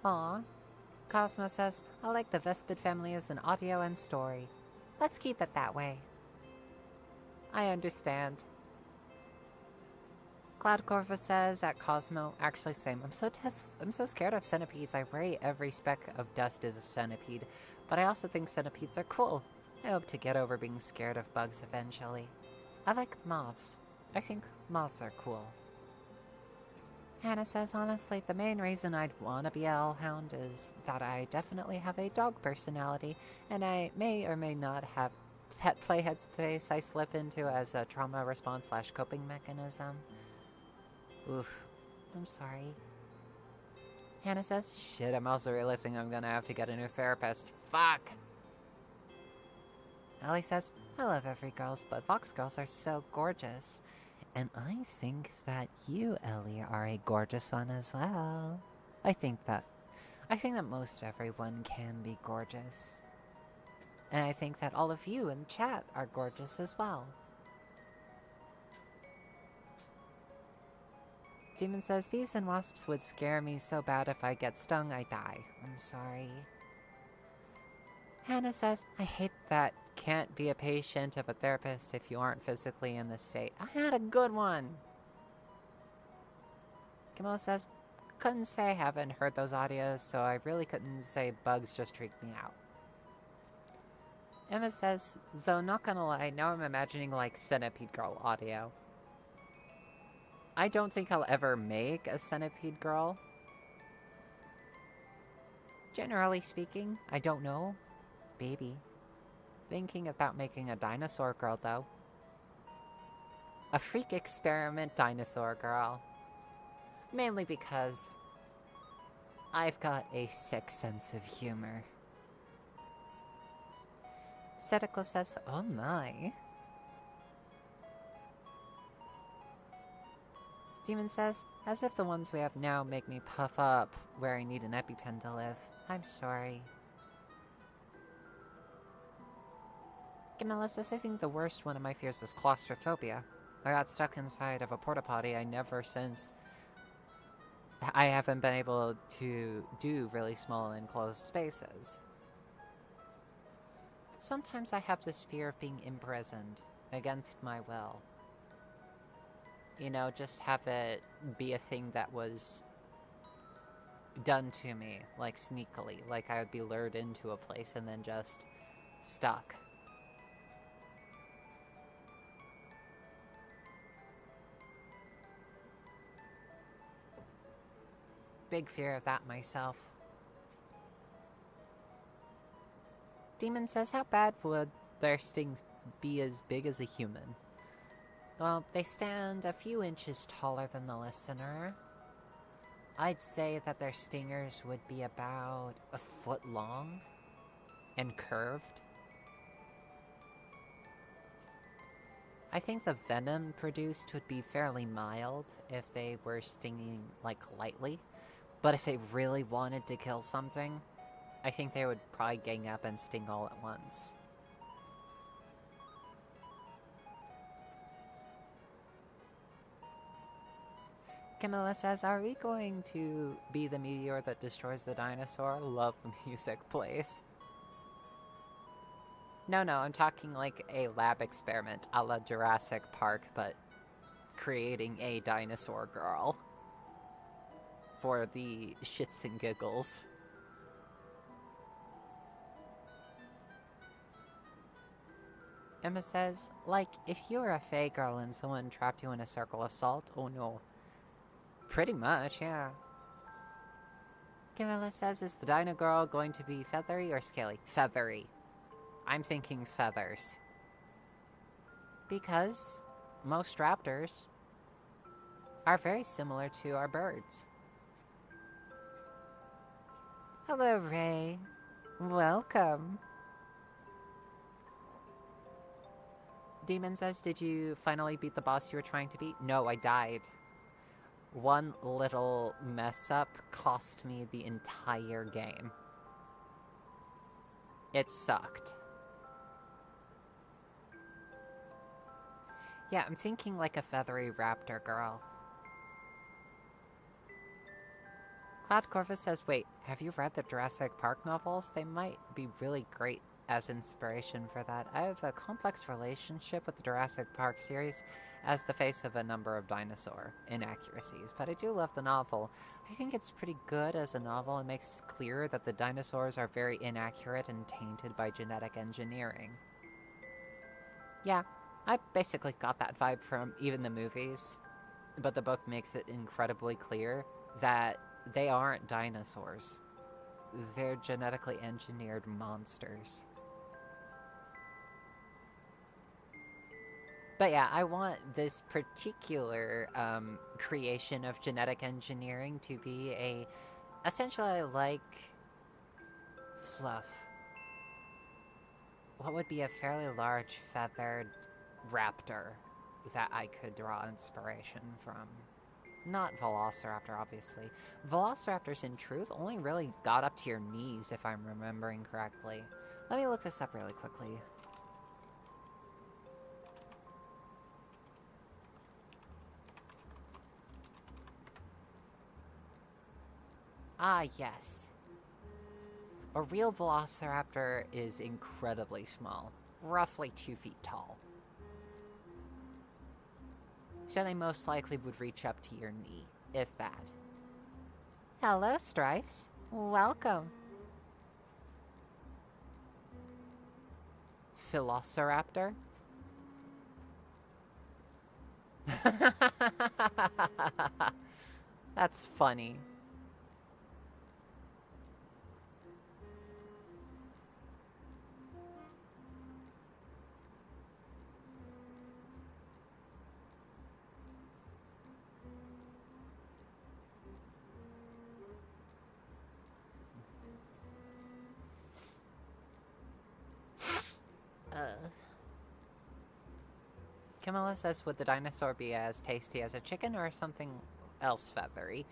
Aw. Cosmo says, I like the Vespid family as an audio and story. Let's keep it that way. I understand. Cloud Corva says at Cosmo, actually same, I'm so scared of centipedes. I worry every speck of dust is a centipede, but I also think centipedes are cool. I hope to get over being scared of bugs eventually. I like moths. I think moths are cool. Hannah says, honestly, the main reason I'd want to be a hellhound is that I definitely have a dog personality, and I may or may not have pet play headspace I slip into as a trauma response / coping mechanism. Oof. I'm sorry. Hannah says, shit, I'm also realizing I'm gonna have to get a new therapist. Fuck! Ellie says, I love every girls, but Fox girls are so gorgeous. And I think that you, Ellie, are a gorgeous one as well. I think that most everyone can be gorgeous. And I think that all of you in chat are gorgeous as well. Demon says, bees and wasps would scare me so bad if I get stung, I die. I'm sorry. Hannah says, I hate that can't be a patient of a therapist if you aren't physically in this state. I had a good one. Camilla says, couldn't say I haven't heard those audios, so I really couldn't say bugs just freaked me out. Emma says, though not gonna lie, now I'm imagining like Centipede Girl audio. I don't think I'll ever make a Centipede Girl. Generally speaking, I don't know. Baby. Thinking about making a dinosaur girl, though. A freak experiment dinosaur girl. Mainly because I've got a sick sense of humor. Setico says, oh my. Demon says, as if the ones we have now make me puff up where I need an EpiPen to live. I'm sorry. Camilla says, I think the worst one of my fears is claustrophobia. I got stuck inside of a porta potty. I haven't been able to do really small enclosed spaces. Sometimes I have this fear of being imprisoned against my will. You know, just have it be a thing that was done to me, like sneakily. Like I would be lured into a place and then just stuck. big fear of that myself. Demon says, how bad would their stings be as big as a human? Well, they stand a few inches taller than the listener. I'd say that their stingers would be about a foot long and curved. I think the venom produced would be fairly mild if they were stinging, like, lightly. But if they really wanted to kill something, I think they would probably gang up and sting all at once. Camilla says, are we going to be the meteor that destroys the dinosaur? Love music, please. No, I'm talking like a lab experiment a la Jurassic Park, but creating a dinosaur girl. For the shits and giggles. Emma says, like, if you were a Fae girl and someone trapped you in a circle of salt, oh no. Pretty much, yeah. Camilla says, is the dino girl going to be feathery or scaly? Feathery. I'm thinking feathers. Because most raptors are very similar to our birds. Hello, Ray. Welcome. Demon says, did you finally beat the boss you were trying to beat? No, I died. One little mess up cost me the entire game. It sucked. Yeah, I'm thinking like a feathery raptor girl. Cloud Corvus says, wait, have you read the Jurassic Park novels? They might be really great as inspiration for that. I have a complex relationship with the Jurassic Park series as the face of a number of dinosaur inaccuracies, but I do love the novel. I think it's pretty good as a novel. It makes clear that the dinosaurs are very inaccurate and tainted by genetic engineering. Yeah, I basically got that vibe from even the movies, but the book makes it incredibly clear that they aren't dinosaurs. They're genetically engineered monsters. But yeah, I want this particular creation of genetic engineering to be essentially like fluff. What would be a fairly large feathered raptor that I could draw inspiration from? Not Velociraptor, obviously. Velociraptors, in truth, only really got up to your knees, if I'm remembering correctly. Let me look this up really quickly. Ah, yes. A real Velociraptor is incredibly small. Roughly 2 feet tall. So they most likely would reach up to your knee, if that. Hello, Stripes. Welcome. Velociraptor? That's funny. Camilla says, would the dinosaur be as tasty as a chicken or something else feathery?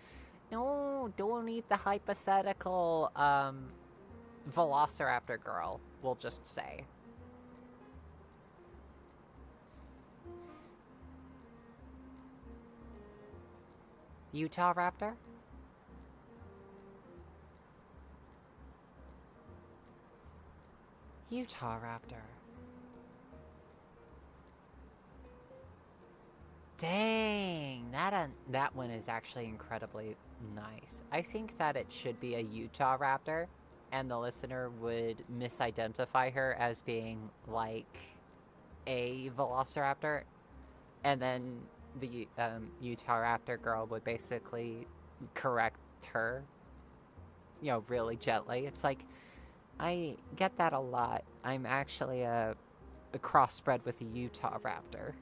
No, don't eat the hypothetical, Velociraptor girl, we'll just say. Utah Raptor? Utah Raptor. Dang, that one is actually incredibly nice. I think that it should be a Utah Raptor, and the listener would misidentify her as being, like, a Velociraptor, and then the Utah Raptor girl would basically correct correct her, you know, really gently. It's like, I get that a lot. I'm actually a crossbred with a Utah raptor.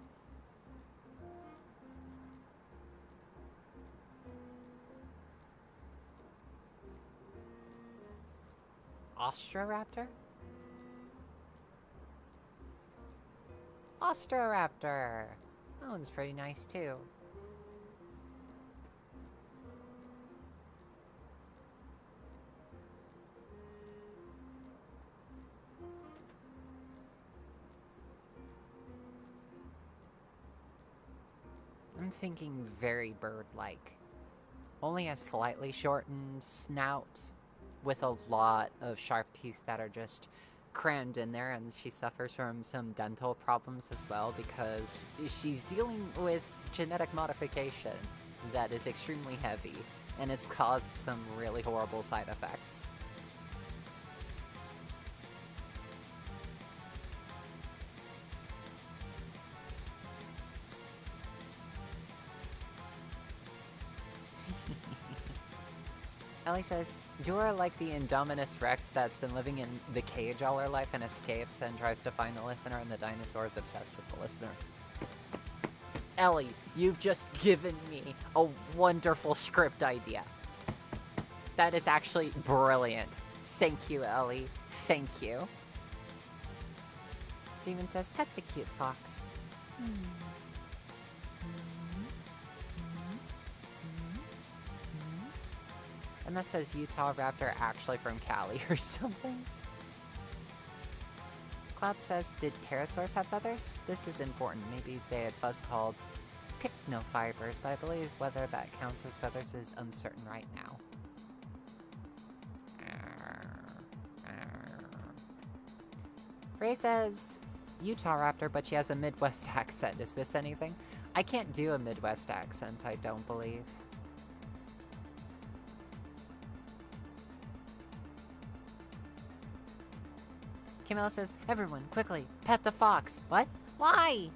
Austroraptor? Austroraptor! That one's pretty nice too. I'm thinking very bird-like. Only a slightly shortened snout with a lot of sharp teeth that are just crammed in there, and she suffers from some dental problems as well because she's dealing with genetic modification that is extremely heavy, and it's caused some really horrible side effects. Ellie says, Dora like the Indominus Rex that's been living in the cage all her life and escapes and tries to find the listener, and the dinosaur is obsessed with the listener. Ellie, you've just given me a wonderful script idea. That is actually brilliant. Thank you, Ellie. Thank you. Demon says, pet the cute fox. And that says Utah Raptor actually from Cali or something. Cloud says, did pterosaurs have feathers? This is important. Maybe they had fuzz called pycnofibers, but I believe whether that counts as feathers is uncertain right now. Ray says, Utah Raptor, but she has a Midwest accent. Is this anything? I can't do a Midwest accent, I don't believe. Camilla says, everyone, quickly, pet the fox. What? Why?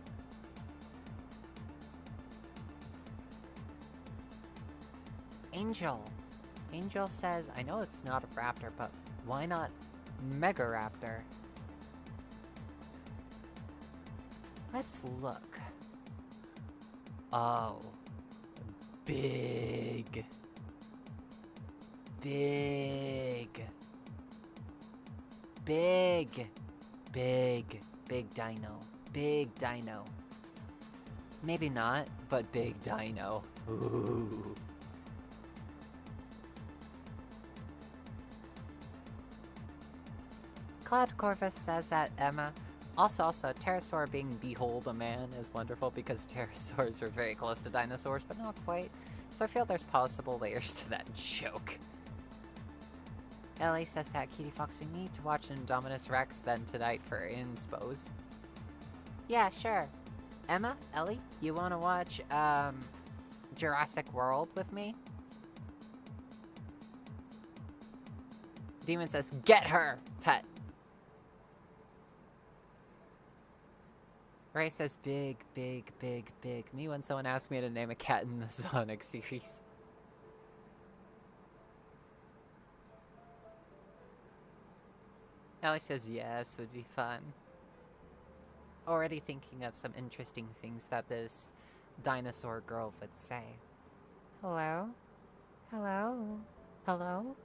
Angel. Angel says, I know it's not a raptor, but why not Mega Raptor? Let's look. Oh. Big. Big. Big. Big. Big dino. Big dino. Maybe not, but big dino. Ooh. Cloud Corvus says that Emma. Also, pterosaur being behold a man is wonderful because pterosaurs are very close to dinosaurs, but not quite. So I feel there's possible layers to that joke. Ellie says that Cutiefox, we need to watch Indominus Rex then tonight for inspos. Yeah, sure. Emma, Ellie, you wanna watch, Jurassic World with me? Demon says, get her, pet. Ray says, big, big, big, big. Me when someone asked me to name a cat in the Sonic series. Ellie says, yes, would be fun. Already thinking of some interesting things that this dinosaur girl would say. Hello? Hello? Hello?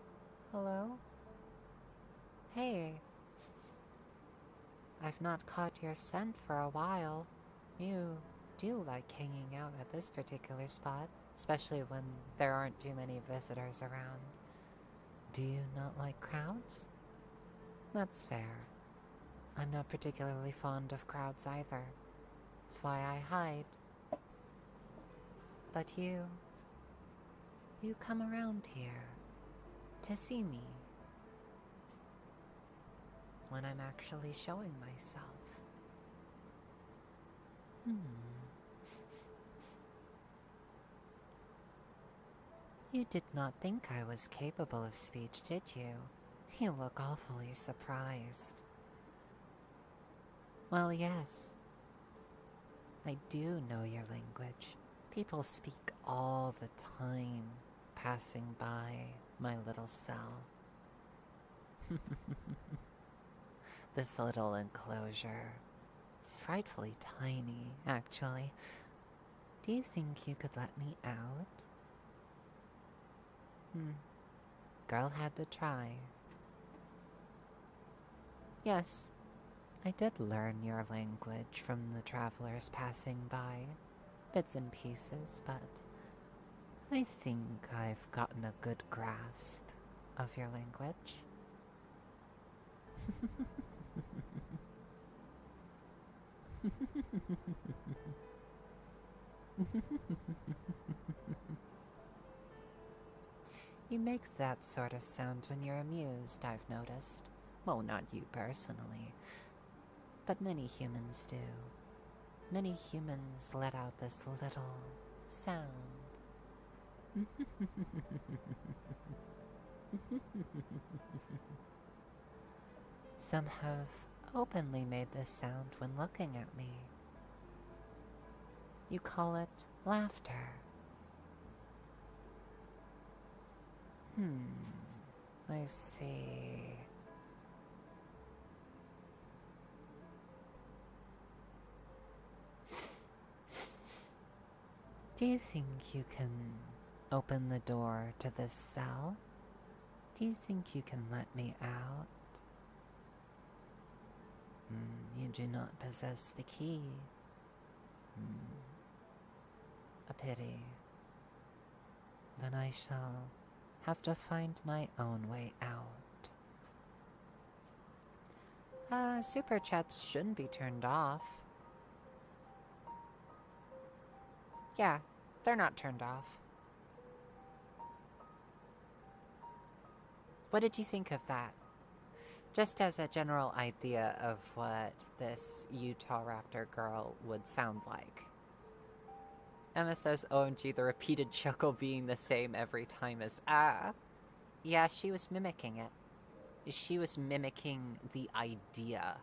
Hello? Hey. I've not caught your scent for a while. You do like hanging out at this particular spot, especially when there aren't too many visitors around. Do you not like crowds? That's fair. I'm not particularly fond of crowds either. That's why I hide. But you come around here to see me when I'm actually showing myself. You did not think I was capable of speech, did you? You look awfully surprised. Well, yes. I do know your language. People speak all the time. passing by my little cell. This little enclosure is frightfully tiny, actually. Do you think you could let me out? Girl had to try. Yes, I did learn your language from the travelers passing by. Bits and pieces, but I think I've gotten a good grasp of your language. You make that sort of sound when you're amused, I've noticed. Well, not you personally, but many humans do. Many humans let out this little sound. Some have openly made this sound when looking at me. You call it laughter. I see. Do you think you can open the door to this cell? Do you think you can let me out? You do not possess the key. A pity. Then I shall have to find my own way out. Super chats shouldn't be turned off. Yeah, they're not turned off. What did you think of that? Just as a general idea of what this Utah Raptor girl would sound like. Emma says, OMG, the repeated chuckle being the same every time as yeah, she was mimicking it. She was mimicking the idea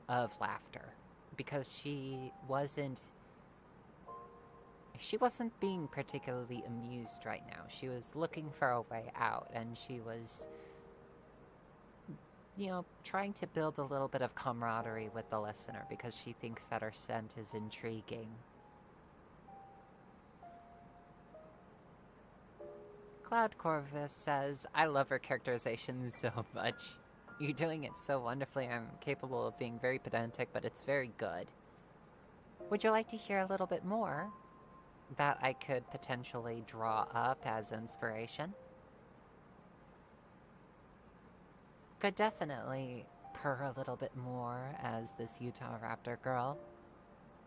of laughter. Because she wasn't being particularly amused right now. She was looking for a way out, and she was, you know, trying to build a little bit of camaraderie with the listener because she thinks that her scent is intriguing. Cloud Corvus says, I love her characterization so much. You're doing it so wonderfully. I'm capable of being very pedantic, but it's very good. Would you like to hear a little bit more that I could potentially draw up as inspiration? Could definitely purr a little bit more as this Utah Raptor girl.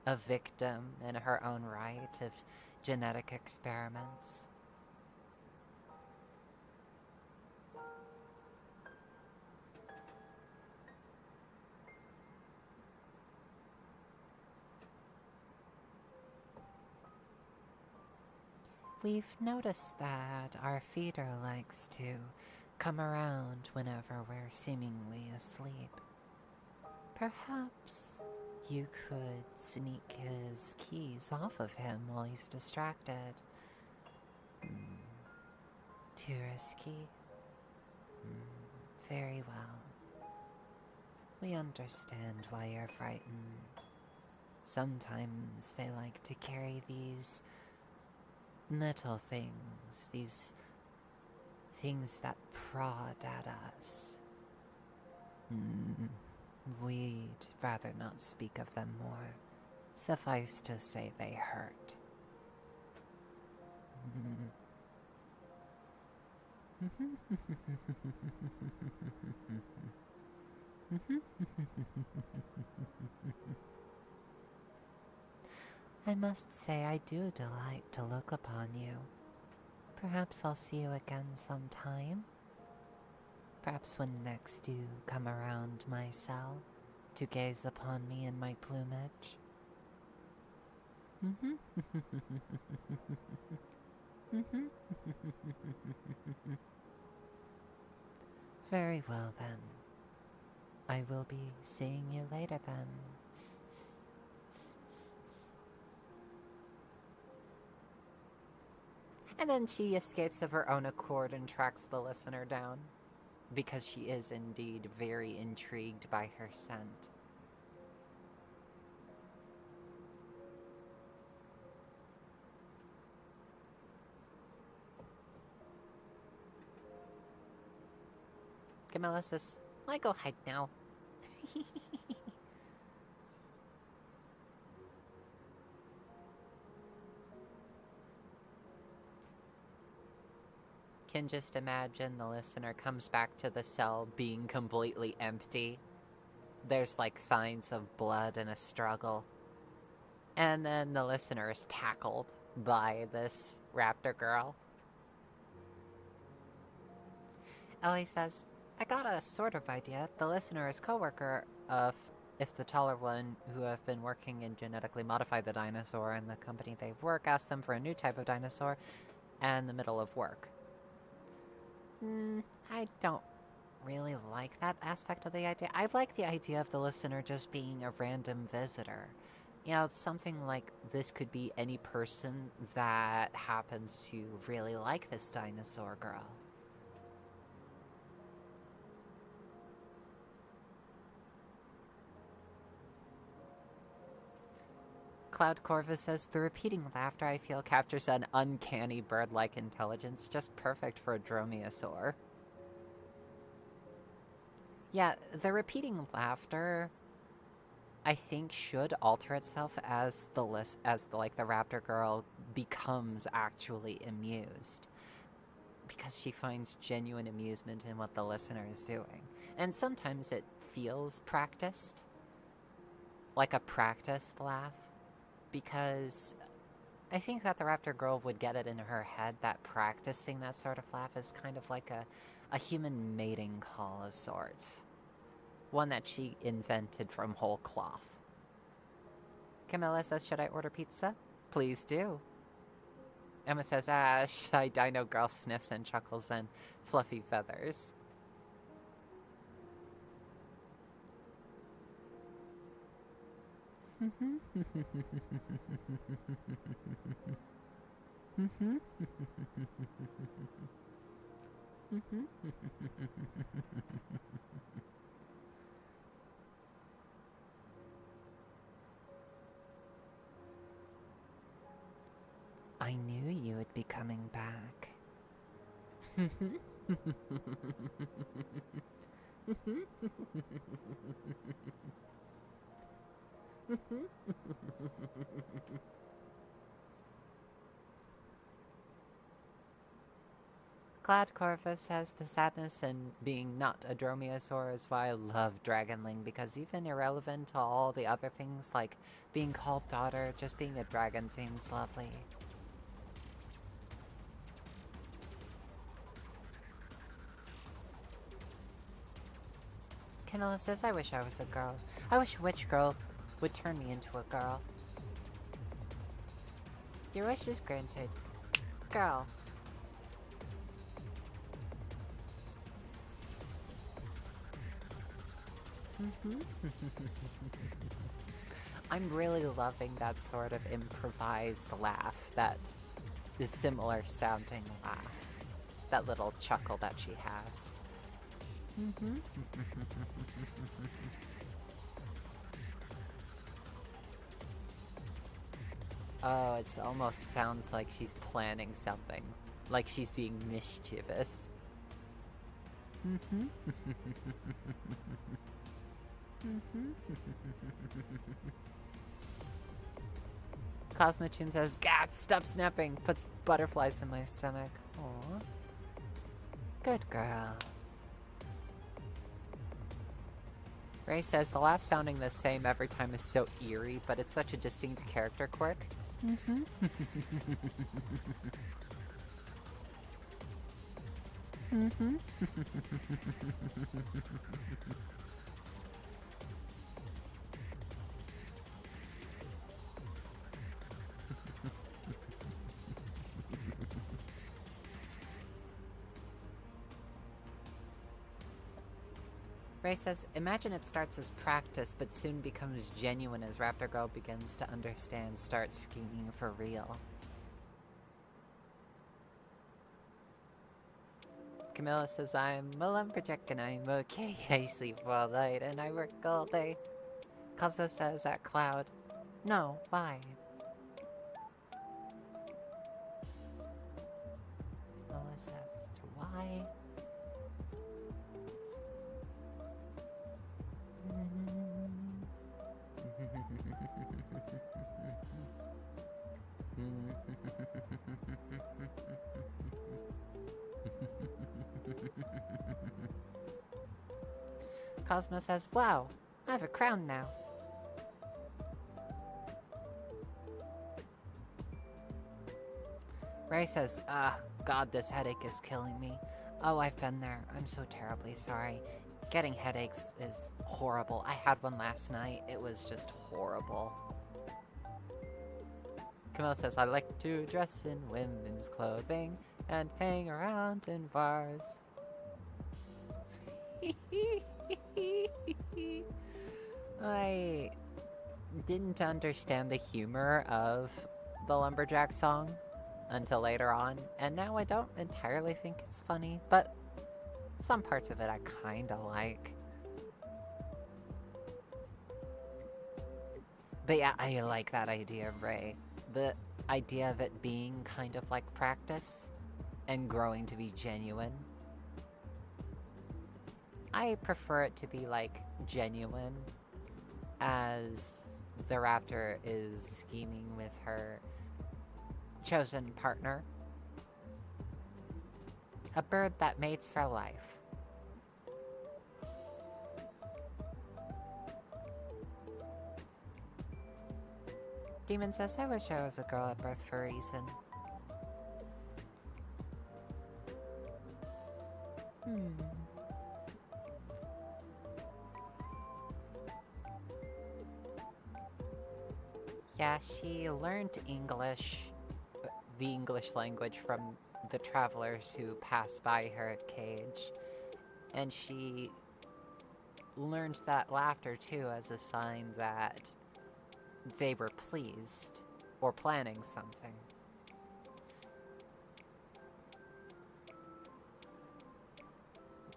A victim in her own right of genetic experiments. We've noticed that our feeder likes to come around whenever we're seemingly asleep. Perhaps you could sneak his keys off of him while he's distracted. Too risky? Very well. We understand why you're frightened. Sometimes they like to carry these little things, these things that prod at us. We'd rather not speak of them more. Suffice to say they hurt. I must say I do delight to look upon you. Perhaps I'll see you again sometime. Perhaps when next you come around my cell to gaze upon me in my plumage. Very well then. I will be seeing you later then. And then she escapes of her own accord and tracks the listener down, because she is indeed very intrigued by her scent. Camilla says, "I go hide now." Can just imagine the listener comes back to the cell being completely empty. There's like signs of blood and a struggle. And then the listener is tackled by this raptor girl. Ellie says, "I got a sort of idea. The listener is co-worker of if the taller one who have been working in genetically modified the dinosaur and the company they work asked them for a new type of dinosaur and the middle of work." I don't really like that aspect of the idea. I like the idea of the listener just being a random visitor. You know, something like this could be any person that happens to really like this dinosaur girl. Cloud Corvus says, "The repeating laughter I feel captures an uncanny bird-like intelligence, just perfect for a dromaeosaur." Yeah, the repeating laughter, I think, should alter itself as the raptor girl becomes actually amused, because she finds genuine amusement in what the listener is doing. And sometimes it feels practiced, like a practiced laugh. Because I think that the raptor girl would get it in her head that practicing that sort of laugh is kind of like a human mating call of sorts. One that she invented from whole cloth. Camilla says, "Should I order pizza?" "Please do." Emma says, "Shy dino girl," sniffs and chuckles and fluffy feathers. "I knew you would be coming back." Glad Corvus says, "The sadness in being not a dromaeosaur is why I love Dragonling, because even irrelevant to all the other things like being called daughter, just being a dragon seems lovely." Camilla says, "I wish I was a girl. I wish a witch girl would turn me into a girl." "Your wish is granted. Girl." I'm really loving that sort of improvised laugh, that is similar sounding laugh. That little chuckle that she has. Oh, it almost sounds like she's planning something. Like she's being mischievous. Cosmochim says, "Gah, stop snapping!" Puts butterflies in my stomach. Aw. Good girl. Ray says, "The laugh sounding the same every time is so eerie, but it's such a distinct character quirk." Ray says, "Imagine it starts as practice, but soon becomes genuine as Raptor Girl begins to understand, starts scheming for real." Camilla says, I'm a lumberjack and I'm okay. I sleep all night and I work all day. Cosmo says at Cloud, no, why? Camilla says to why? Cosmo says, wow, I have a crown now. Ray says, God, this headache is killing me. Oh, I've been there. I'm so terribly sorry. Getting headaches is horrible. I had one last night. It was just horrible. Camille says, I like to dress in women's clothing and hang around in bars. I didn't understand the humor of the Lumberjack song until later on, and now I don't entirely think it's funny, but some parts of it I kinda like. But yeah, I like that idea of Ray. The idea of it being kind of like practice and growing to be genuine. I prefer it to be like genuine as the raptor is scheming with her chosen partner. A bird that mates for life. Demon says, I wish I was a girl at birth for a reason. Yeah, she learned English, the English language, from the travelers who passed by her at Cage. And she learned that laughter, too, as a sign that they were pleased or planning something.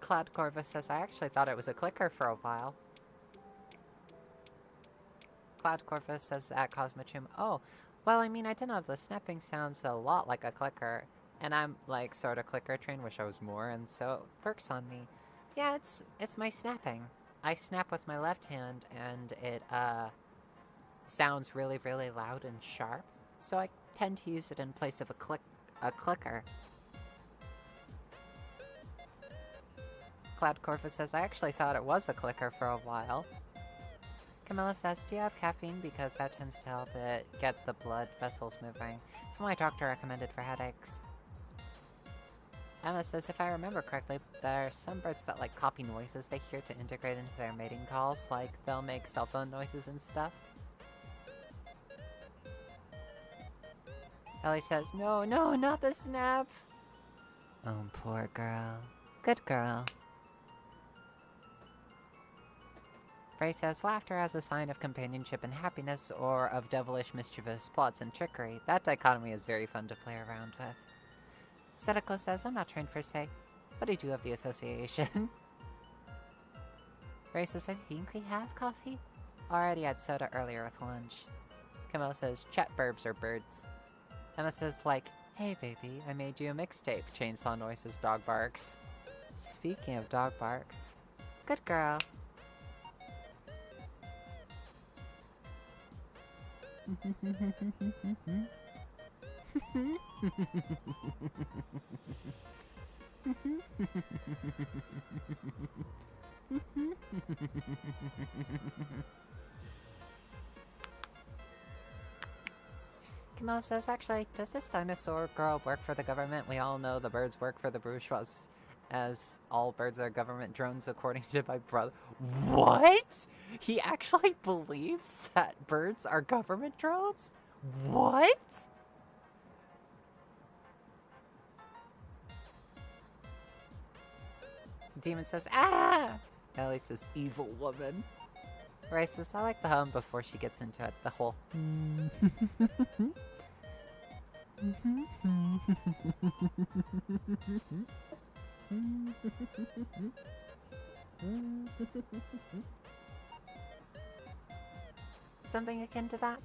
Cloud Corva says, I actually thought it was a clicker for a while. Cloud Corva says at Cosmochum, oh, well, I mean, I did know the snapping sounds a lot like a clicker, and I'm, like, sort of clicker trained, wish I was more, and so it works on me. Yeah, it's my snapping. I snap with my left hand, and it, sounds really, really loud and sharp, so I tend to use it in place of a clicker. Cloud Corva says, I actually thought it was a clicker for a while. Camilla says, do you have caffeine? Because that tends to help it get the blood vessels moving. It's what my doctor recommended for headaches. Emma says, if I remember correctly, there are some birds that like copy noises they hear to integrate into their mating calls, like they'll make cell phone noises and stuff. Ellie says, no, not the snap! Oh, poor girl. Good girl. Ray says, laughter as a sign of companionship and happiness, or of devilish, mischievous plots and trickery. That dichotomy is very fun to play around with. Setiko says, I'm not trained per se, but I do have the association. Ray says, I think we have coffee? Already had soda earlier with lunch. Camilla says, chat burbs are birds. Emma says, like, hey baby, I made you a mixtape. Chainsaw noises, dog barks. Speaking of dog barks. Good girl. Camille says, actually, does this dinosaur girl work for the government? We all know the birds work for the bourgeois, as all birds are government drones, according to my brother. What? He actually believes that birds are government drones? What? Demon says, ah! Ellie says, evil woman. Ray says, I like the hum before she gets into it. The whole... Something akin to that?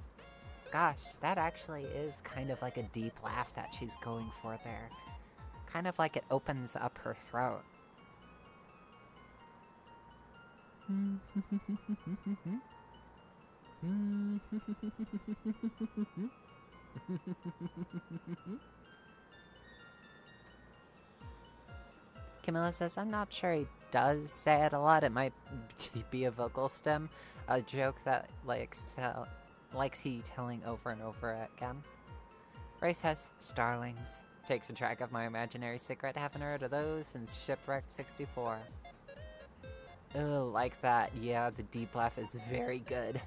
Gosh, that actually is kind of like a deep laugh that she's going for there. Kind of like it opens up her throat. Camilla says, I'm not sure he does say it a lot. It might be a vocal stem. A joke that likes he telling over and over again. Ray says, Starlings. Takes a drag of my imaginary cigarette. Haven't heard of those since Shipwrecked 64. Oh, like that. Yeah, the deep laugh is very good.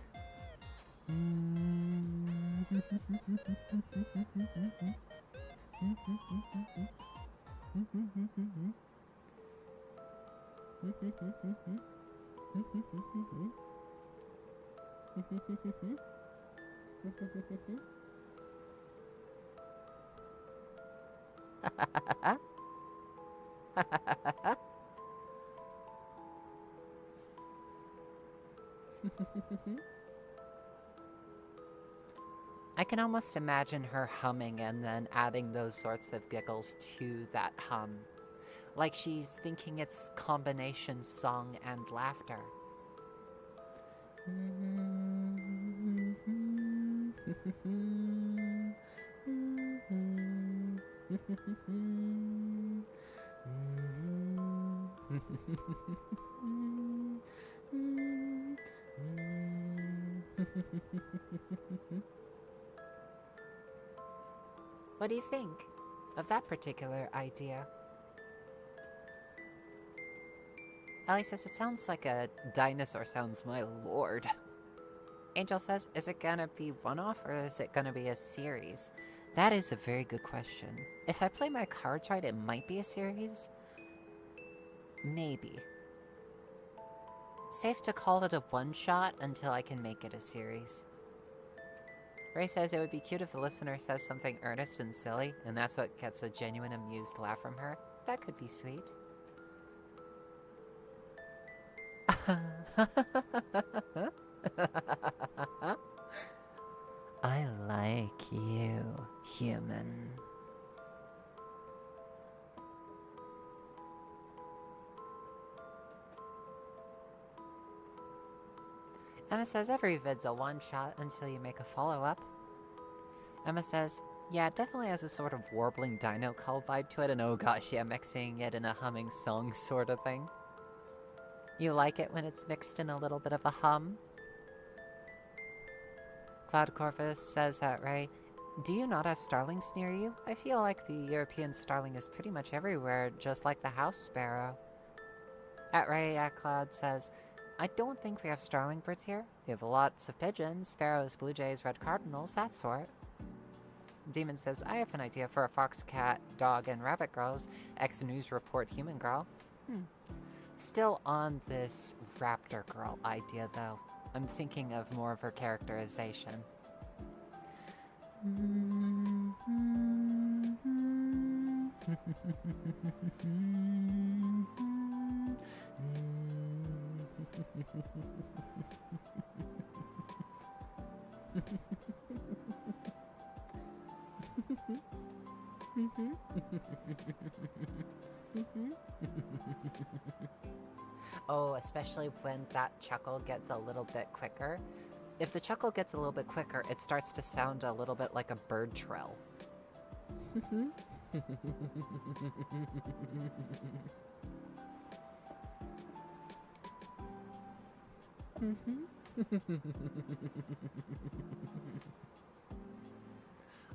I can almost imagine her humming and then adding those sorts of giggles to that hum. Like she's thinking it's combination song and laughter. What do you think of that particular idea? Ellie says, it sounds like a dinosaur sounds, my lord. Angel says, is it gonna be one-off or is it gonna be a series? That is a very good question. If I play my cards right, it might be a series. Maybe. Safe to call it a one-shot until I can make it a series. Ray says it would be cute if the listener says something earnest and silly, and that's what gets a genuine amused laugh from her. That could be sweet. I like you, human. Emma says every vid's a one-shot until you make a follow-up. Emma says, yeah, it definitely has a sort of warbling dino call vibe to it, and oh gosh, yeah, mixing it in a humming song sort of thing. You like it when it's mixed in a little bit of a hum? Cloud Corvus says at Ray, do you not have starlings near you? I feel like the European starling is pretty much everywhere, just like the house sparrow. At Ray, at Cloud says, I don't think we have starling birds here. We have lots of pigeons, sparrows, blue jays, red cardinals, that sort. Demon says, I have an idea for a fox, cat, dog, and rabbit girls. Ex-news report human girl. Still on this raptor girl idea, though. I'm thinking of more of her characterization. Oh, especially when that chuckle gets a little bit quicker. If the chuckle gets a little bit quicker, it starts to sound a little bit like a bird trill.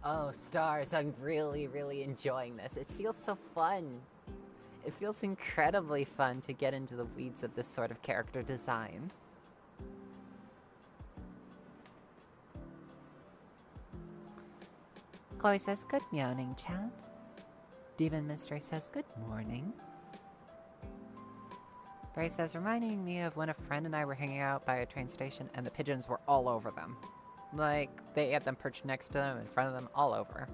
Oh, stars, I'm really, really enjoying this. It feels so fun. It feels incredibly fun to get into the weeds of this sort of character design. Chloe says, good meowing, chat. Demon Mystery says, good morning. Bray says, reminding me of when a friend and I were hanging out by a train station and the pigeons were all over them. Like, they had them perched next to them, in front of them, all over.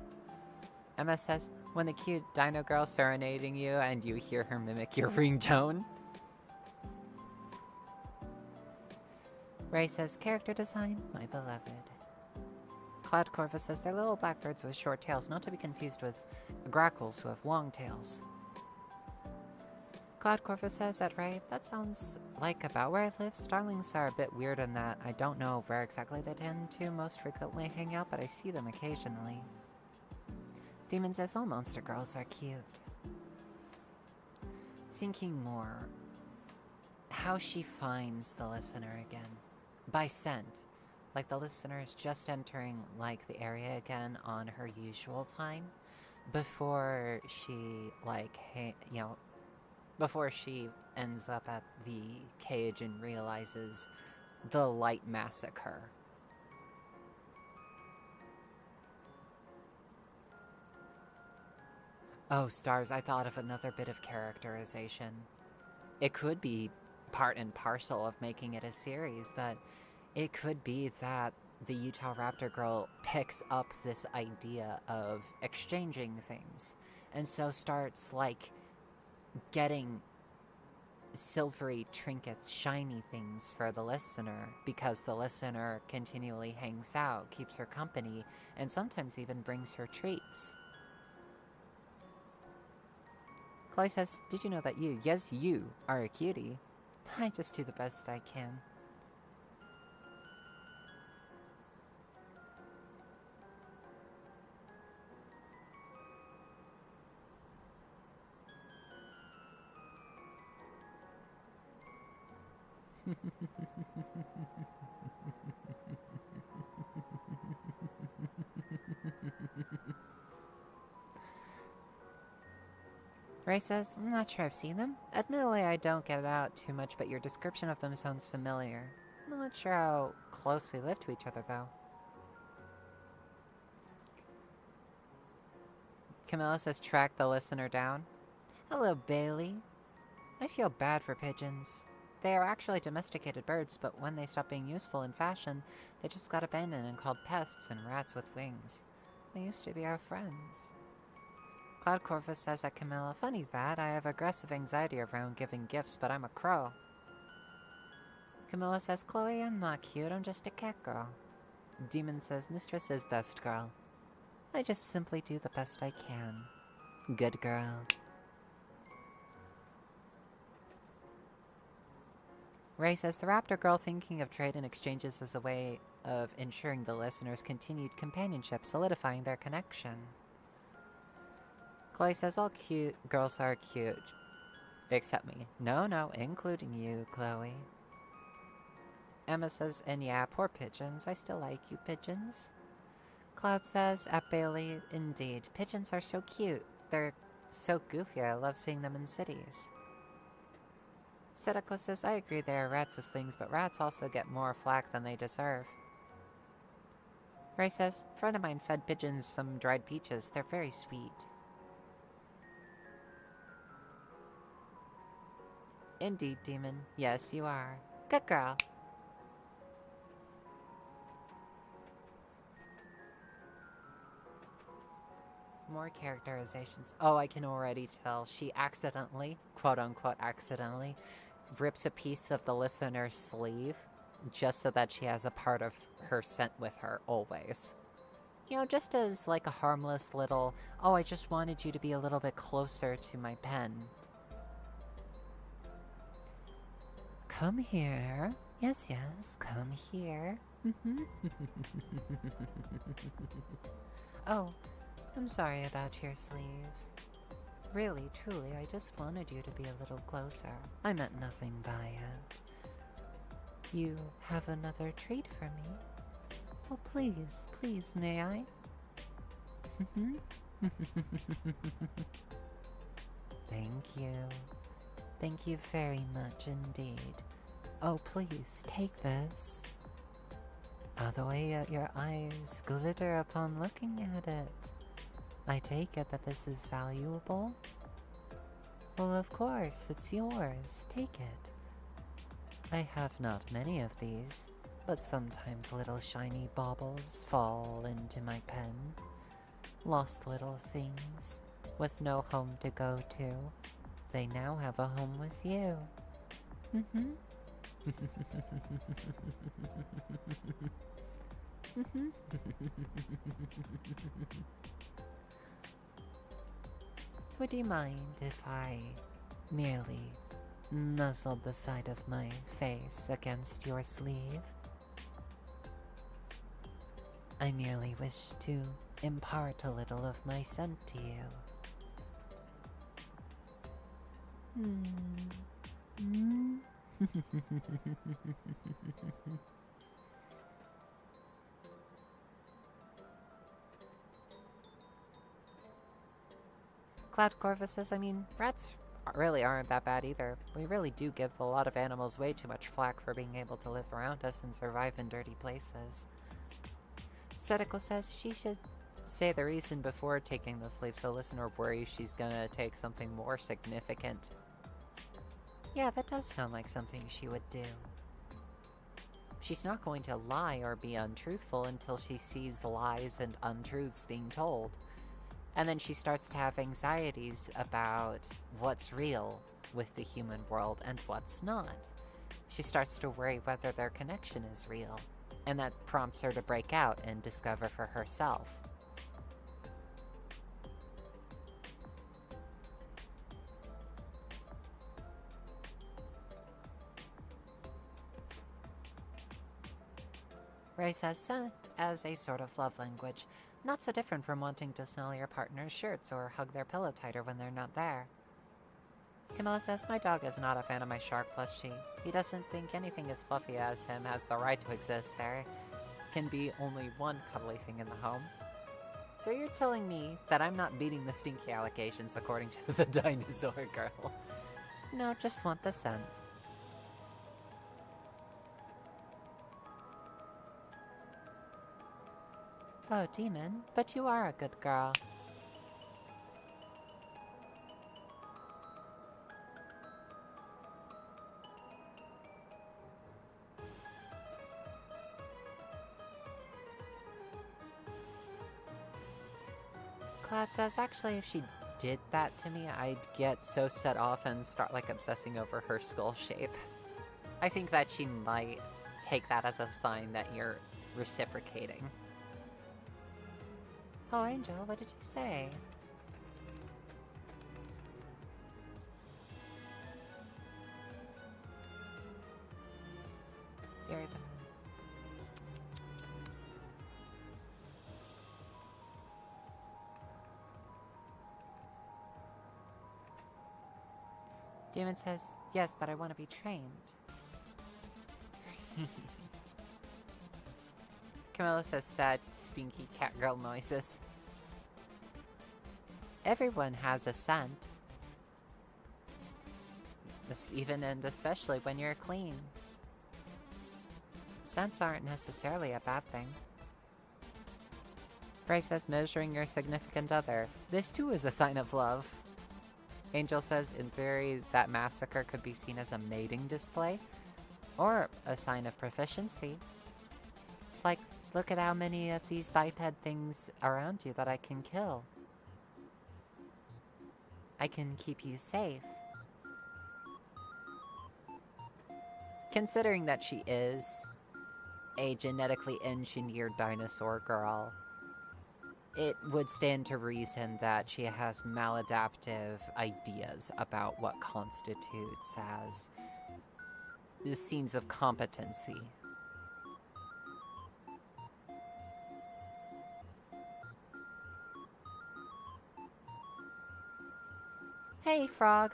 Emma says, When the cute dino girl serenading you and you hear her mimic your ringtone. Ray says, character design, my beloved. Cloud Corva says, they're little blackbirds with short tails, not to be confused with grackles who have long tails. Cloud Corva says, at Ray, that sounds like about where I live. Starlings are a bit weird in that I don't know where exactly they tend to most frequently hang out, but I see them occasionally. Demon says, all monster girls are cute. Thinking more, how she finds the listener again. By scent. Like the listener is just entering like the area again on her usual time. Before she before she ends up at the cage and realizes the light massacre. Oh, stars, I thought of another bit of characterization. It could be part and parcel of making it a series, but it could be that the Utah Raptor girl picks up this idea of exchanging things, and so starts, like, getting silvery trinkets, shiny things for the listener, because the listener continually hangs out, keeps her company, and sometimes even brings her treats. Chloe says, did you know that you, yes you, are a cutie? I just do the best I can. Ray says, I'm not sure I've seen them. Admittedly, I don't get it out too much, but your description of them sounds familiar. I'm not sure how close we live to each other, though. Camilla says, track the listener down. Hello, Bailey. I feel bad for pigeons. They are actually domesticated birds, but when they stop being useful in fashion, they just got abandoned and called pests and rats with wings. They used to be our friends. Cloud Corvus says at Camilla, funny that, I have aggressive anxiety around giving gifts, but I'm a crow. Camilla says, Chloe, I'm not cute, I'm just a cat girl. Demon says, Mistress is best girl. I just simply do the best I can. Good girl. Ray says, the Raptor girl thinking of trade and exchanges as a way of ensuring the listener's continued companionship, solidifying their connection. Chloe says, all cute girls are cute. Except me. No, including you, Chloe. Emma says, and yeah, poor pigeons. I still like you, pigeons. Cloud says, at Bailey, indeed. Pigeons are so cute. They're so goofy. I love seeing them in cities. Sedako says, I agree they are rats with wings, but rats also get more flack than they deserve. Ray says, a friend of mine fed pigeons some dried peaches. They're very sweet. Indeed, Demon. Yes, you are. Good girl. More characterizations. Oh, I can already tell. She accidentally, quote-unquote accidentally, rips a piece of the listener's sleeve just so that she has a part of her scent with her, always. You know, just as, like, a harmless little, oh, I just wanted you to be a little bit closer to my pen. Come here. Yes, come here. Oh, I'm sorry about your sleeve. Really, truly, I just wanted you to be a little closer. I meant nothing by it. You have another treat for me? Oh, please, may I? Thank you. Thank you very much indeed. Oh, please, take this. Oh, the way your eyes glitter upon looking at it. I take it that this is valuable? Well, of course, it's yours. Take it. I have not many of these, but sometimes little shiny baubles fall into my pen. Lost little things. with no home to go to. They now have a home with you. Mm-hmm. Mm-hmm. Would you mind if I merely nuzzled the side of my face against your sleeve? I merely wish to impart a little of my scent to you. Cloud Corvus says, I mean, rats really aren't that bad either. We really do give a lot of animals way too much flack for being able to live around us and survive in dirty places. Setiko says she should say the reason before taking the sleeve so listener worries she's gonna take something more significant. Yeah, that does sound like something she would do. She's not going to lie or be untruthful until she sees lies and untruths being told. And then she starts to have anxieties about what's real with the human world and what's not. She starts to worry whether their connection is real, and that prompts her to break out and discover for herself. Ray says scent as a sort of love language, not so different from wanting to smell your partner's shirts or hug their pillow tighter when they're not there. Camilla says, my dog is not a fan of my shark plushie. He doesn't think anything as fluffy as him has the right to exist. There can be only one cuddly thing in the home. So you're telling me that I'm not beating the stinky allegations according to the dinosaur girl. No, just want the scent. Oh, demon, but you are a good girl. Cloud says, actually, if she did that to me, I'd get so set off and start, like, obsessing over her skull shape. I think that she might take that as a sign that you're reciprocating. Oh, Angel, what did you say? You're even... Demon says, yes, but I want to be trained. Camilla says sad, stinky catgirl noises. Everyone has a scent. Even and especially when you're clean. Scents aren't necessarily a bad thing. Ray says measuring your significant other. This too is a sign of love. Angel says in theory that massacre could be seen as a mating display. Or a sign of proficiency. It's like, look at how many of these biped things around you that I can kill. I can keep you safe. Considering that she is a genetically engineered dinosaur girl, it would stand to reason that she has maladaptive ideas about what constitutes as the scenes of competency. Hey, Frog.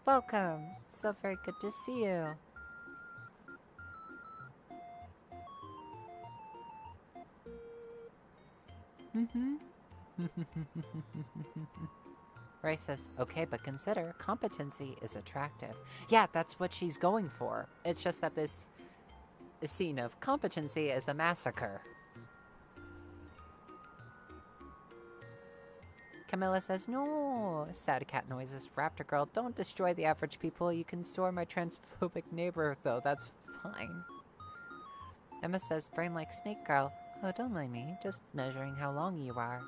Welcome. It's so very good to see you. Ray says, okay, but consider competency is attractive. Yeah, that's what she's going for. It's just that this scene of competency is a massacre. Camilla says, no, sad cat noises. Raptor girl, don't destroy the average people. You can store my transphobic neighbor, though. That's fine. Emma says, brain like snake girl. Oh, don't mind me. Just measuring how long you are.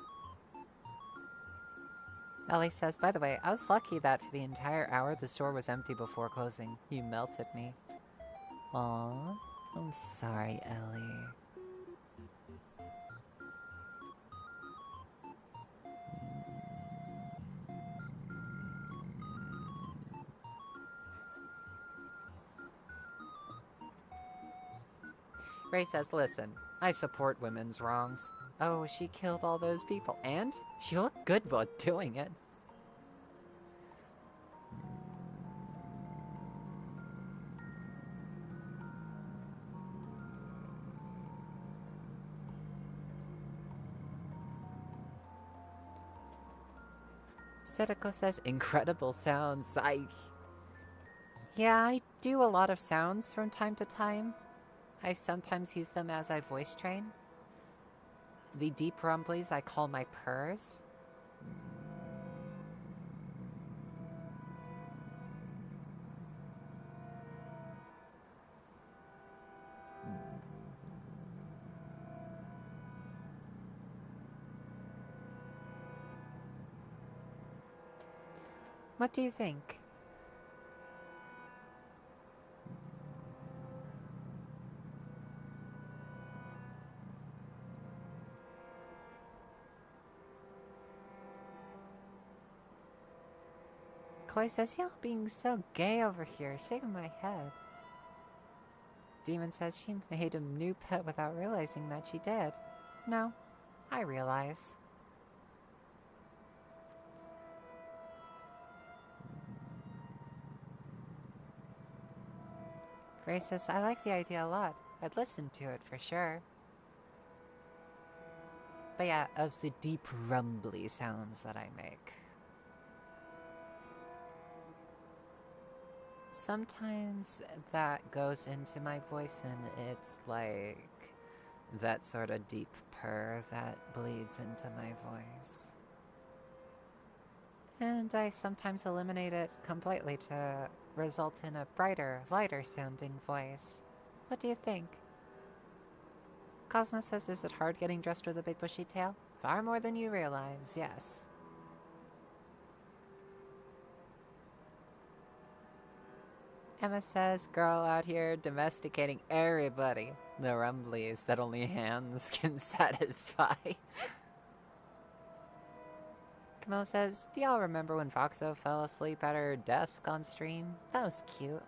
Ellie says, by the way, I was lucky that for the entire hour the store was empty before closing. You melted me. Aww. I'm sorry, Ellie. Ray says, listen, I support women's wrongs. Oh, she killed all those people. And she looked good while doing it. Sedeko says, incredible sounds. Yeah, I do a lot of sounds from time to time. I sometimes use them as I voice train. The deep rumblies I call my purrs. What do you think? Chloe says, y'all being so gay over here, shaking my head. Demon says she made a new pet without realizing that she did. No, I realize. Ray says, I like the idea a lot. I'd listen to it for sure. But yeah, of the deep rumbly sounds that I make. Sometimes that goes into my voice and it's like that sort of deep purr that bleeds into my voice. And I sometimes eliminate it completely to result in a brighter, lighter sounding voice. What do you think? Cosmo says, is it hard getting dressed with a big bushy tail? Far more than you realize, yes. Emma says, girl out here domesticating everybody. The rumblies that only hands can satisfy. Camilla says, do y'all remember when Foxo fell asleep at her desk on stream? That was cute.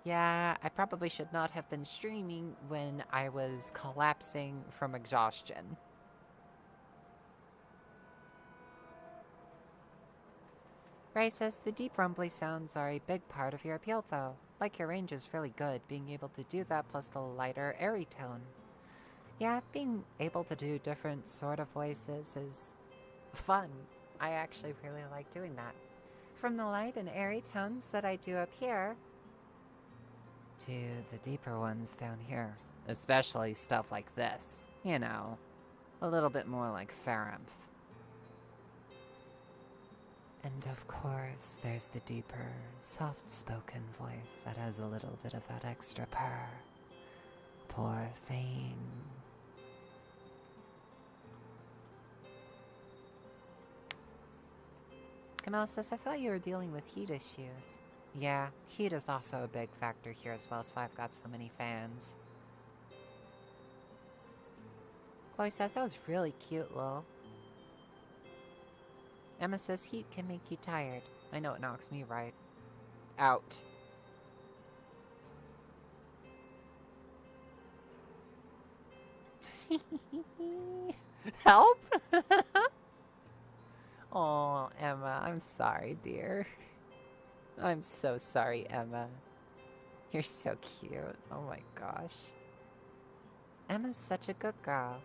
Yeah, I probably should not have been streaming when I was collapsing from exhaustion. Ray says, the deep rumbly sounds are a big part of your appeal though. Like your range is really good, being able to do that plus the lighter, airy tone. Yeah, being able to do different sort of voices is fun. I actually really like doing that. From the light and airy tones that I do up here, to the deeper ones down here. Especially stuff like this. You know, a little bit more like Faramth. And of course, there's the deeper, soft-spoken voice that has a little bit of that extra purr. Poor thing. Camilla says, I thought you were dealing with heat issues. Yeah, heat is also a big factor here as well as why I've got so many fans. Chloe says, that was really cute, lol. Emma says heat can make you tired. I know it knocks me right out. Help? Oh, Emma, I'm sorry, dear. I'm so sorry, Emma. You're so cute. Oh my gosh. Emma's such a good girl.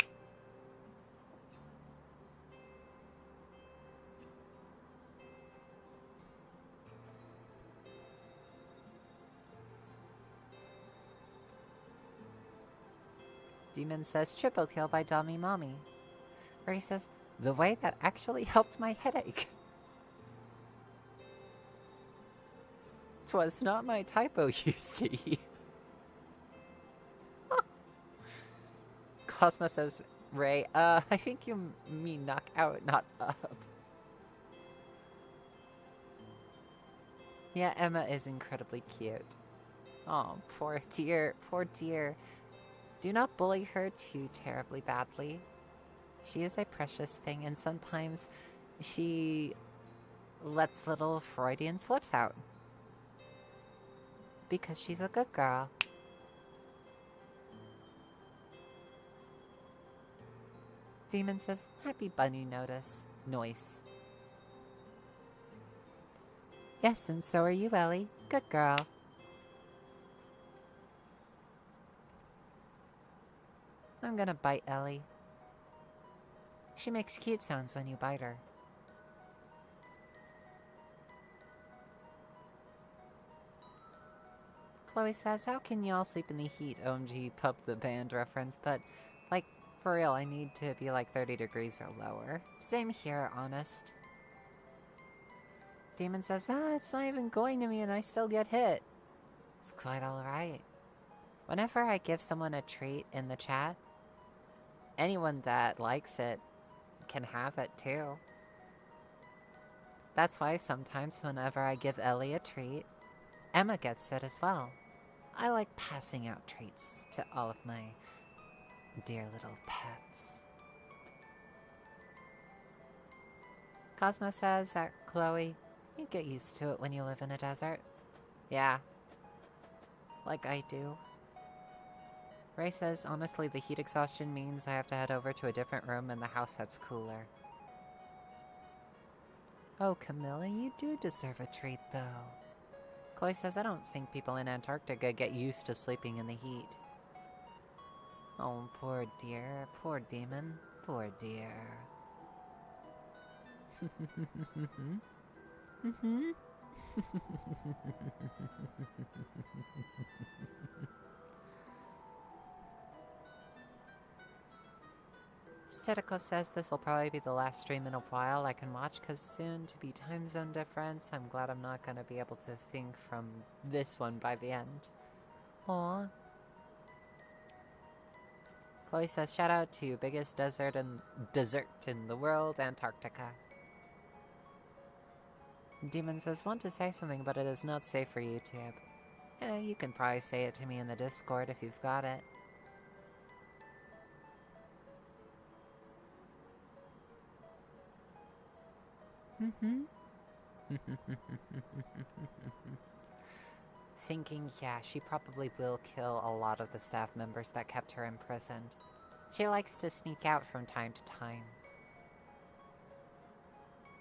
Demon says triple kill by Dummy Mommy. Ray says, the way that actually helped my headache. 'Twas not my typo, you see. Cosmo says, Ray, I think you mean knock out, not up. Yeah, Emma is incredibly cute. Oh, poor dear, poor dear. Do not bully her too terribly badly. She is a precious thing, and sometimes she lets little Freudian slips out. Because she's a good girl. Demon says, happy bunny notice. Noise. Yes, and so are you, Ellie. Good girl. I'm gonna bite Ellie. She makes cute sounds when you bite her. Chloe says, how can y'all sleep in the heat? OMG, Pup the Band reference, but, like, for real, I need to be like 30 degrees or lower. Same here, honest. Demon says, it's not even going to me and I still get hit. It's quite alright. Whenever I give someone a treat in the chat, anyone that likes it can have it too. That's why sometimes whenever I give Ellie a treat, Emma gets it as well. I like passing out treats to all of my dear little pets. Cosmo says that Chloe, you get used to it when you live in a desert. Yeah. Like I do. Ray says, honestly, the heat exhaustion means I have to head over to a different room in the house that's cooler. Oh, Camilla, you do deserve a treat, though. Chloe says, I don't think people in Antarctica get used to sleeping in the heat. Oh, poor dear. Poor demon. Poor dear. Setiko says this will probably be the last stream in a while I can watch, because soon to be time zone difference. I'm glad I'm not going to be able to think from this one by the end. Aww. Chloe says, shout out to biggest desert in the world, Antarctica. Demon says, want to say something, but it is not safe for YouTube. Yeah, you can probably say it to me in the Discord if you've got it. Thinking, yeah, she probably will kill a lot of the staff members that kept her imprisoned. She likes to sneak out from time to time.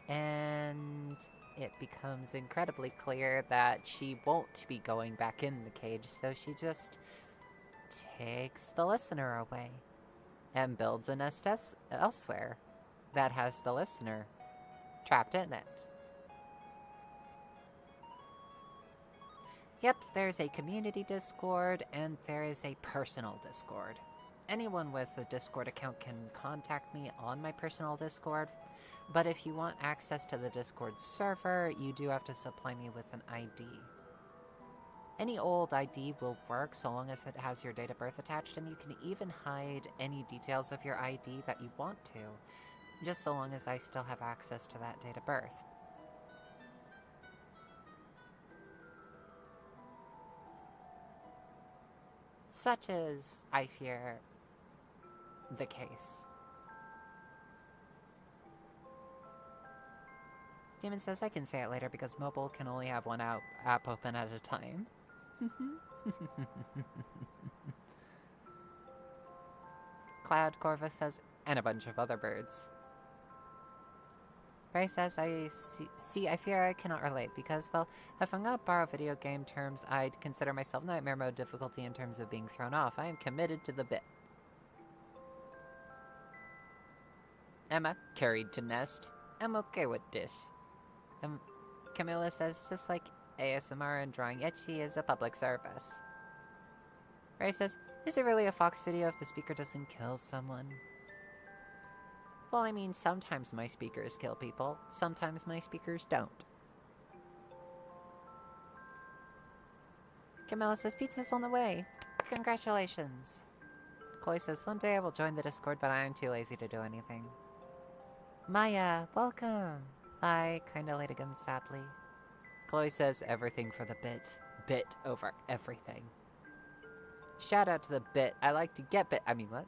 And it becomes incredibly clear that she won't be going back in the cage, so she just takes the listener away and builds a nest elsewhere that has the listener trapped in it. Yep, there's a community Discord and there is a personal Discord. Anyone with a Discord account can contact me on my personal Discord, but if you want access to the Discord server, you do have to supply me with an ID. Any old ID will work so long as it has your date of birth attached, and you can even hide any details of your ID that you want to, just so long as I still have access to that date of birth. Such is, I fear, the case. Demon says I can say it later because mobile can only have one app open at a time. Cloud Corvus says, and a bunch of other birds. Ray says, I fear I cannot relate because, well, if I'm gonna borrow video game terms, I'd consider myself nightmare mode difficulty in terms of being thrown off. I am committed to the bit. Emma, carried to nest. I'm okay with this. Camilla says, just like ASMR and drawing etchy is a public service. Ray says, is it really a Fox video if the speaker doesn't kill someone? Well, I mean, sometimes my speakers kill people, sometimes my speakers don't. Camilla says, pizza's on the way. Congratulations. Chloe says, one day I will join the Discord, but I am too lazy to do anything. Maya, welcome. Bye, kinda late again, sadly. Chloe says everything for the bit. Bit over everything. Shout out to the bit. I like to get bit. I mean, what?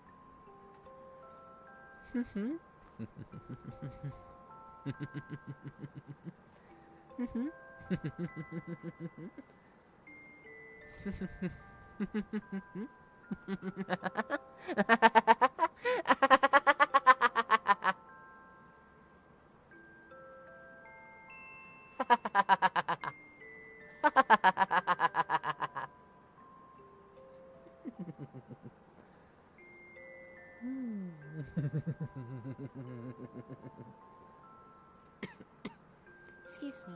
Excuse me.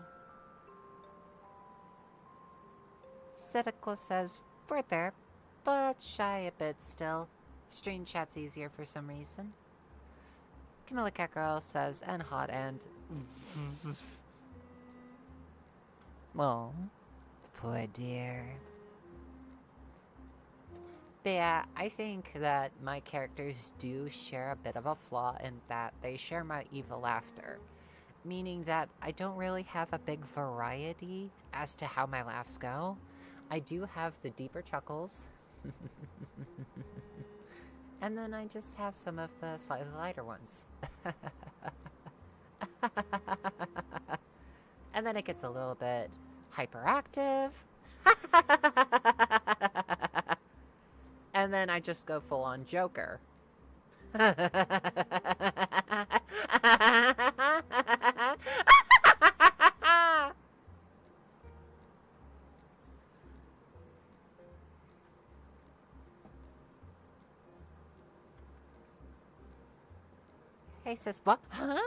Setiko says, we're there, but shy a bit still. Stream chat's easier for some reason. Camilla Cat Girl says, and hot and... Oh, poor dear. But yeah, I think that my characters do share a bit of a flaw in that they share my evil laughter. Meaning that I don't really have a big variety as to how my laughs go. I do have the deeper chuckles. And then I just have some of the slightly lighter ones. And then it gets a little bit hyperactive. And then I just go full on Joker. Hey sis, what? Huh?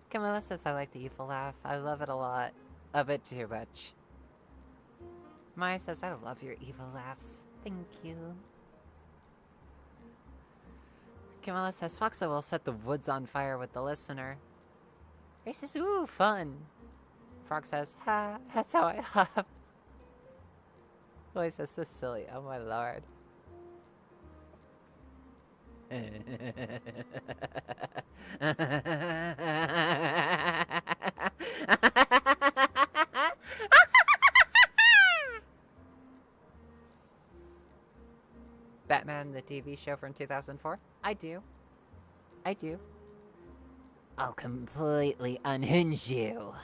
Camilla says I like the evil laugh. I love it a lot. A bit too much. Maya says I love your evil laughs. Thank you. Camilla says Foxa will set the woods on fire with the listener. Ray says, ooh, fun. Frog says, ha, that's how I laugh. Chloe says, so silly, oh my lord. Batman, the TV show from 2004? I do. I do. I'll completely unhinge you.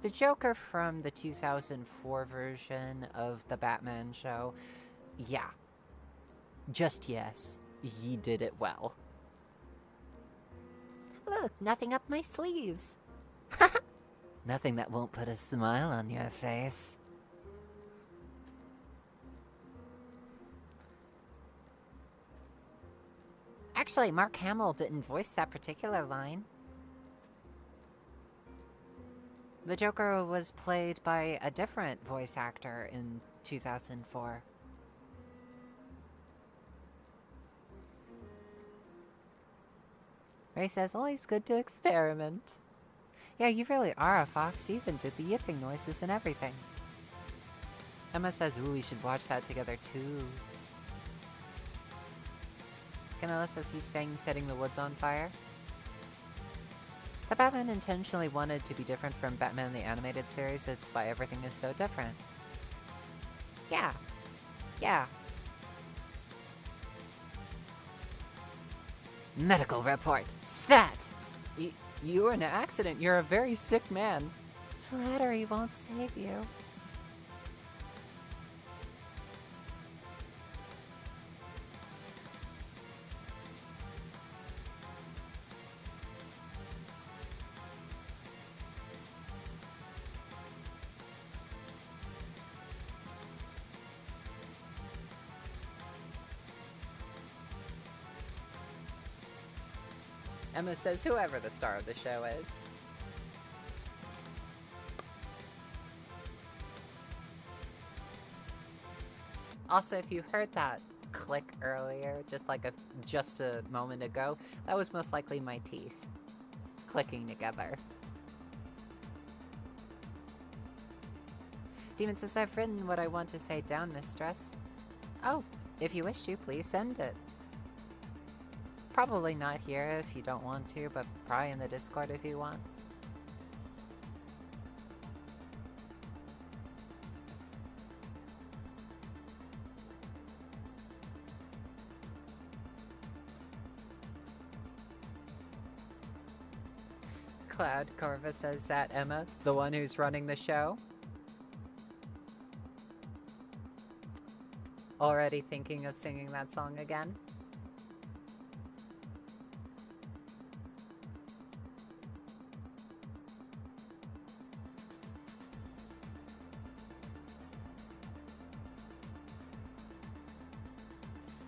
The Joker from the 2004 version of the Batman show, yeah. Just yes, he did it well. Look, nothing up my sleeves. Nothing that won't put a smile on your face. Actually, Mark Hamill didn't voice that particular line. The Joker was played by a different voice actor in 2004. Ray says, always good to experiment. Yeah, you really are a fox. You even did the yipping noises and everything. Emma says, ooh, we should watch that together too. Camilla says he sang Setting the Woods on Fire. The Batman intentionally wanted to be different from Batman the Animated Series. It's why everything is so different. Yeah. Yeah. Medical report. Stat! You were in an accident. You're a very sick man. Flattery won't save you. Emma says whoever the star of the show is. Also, if you heard that click earlier, just a moment ago, that was most likely my teeth clicking together. Demon says, I've written what I want to say down, mistress. Oh, if you wish to, please send it. Probably not here if you don't want to, but probably in the Discord if you want. Cloud Corva says that Emma, the one who's running the show. Already thinking of singing that song again.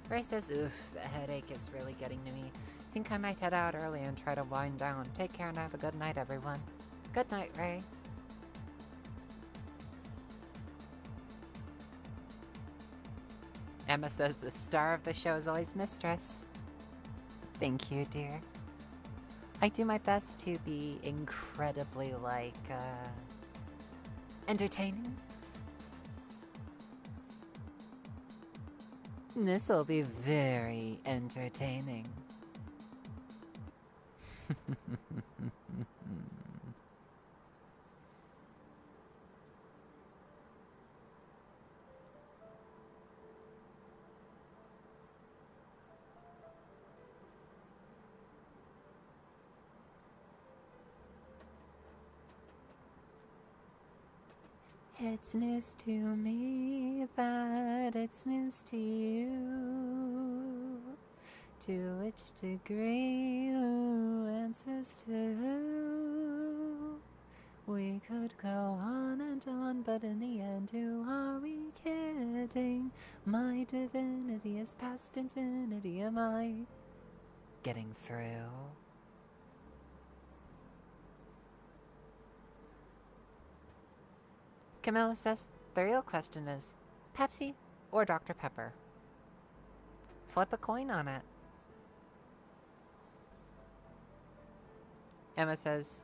Ray says, oof, the headache is really getting to me. Think I might head out early and try to wind down. Take care and have a good night, everyone. Good night, Ray. Emma says the star of the show is always Mistress. Thank you, dear. I do my best to be incredibly, entertaining. This'll be very entertaining. It's news to me that it's news to you. To which degree, who answers to who? We could go on and on, but in the end, who are we kidding? My divinity is past infinity, am I getting through? Camilla says the real question is Pepsi or Dr. Pepper. Flip a coin on it. Emma says,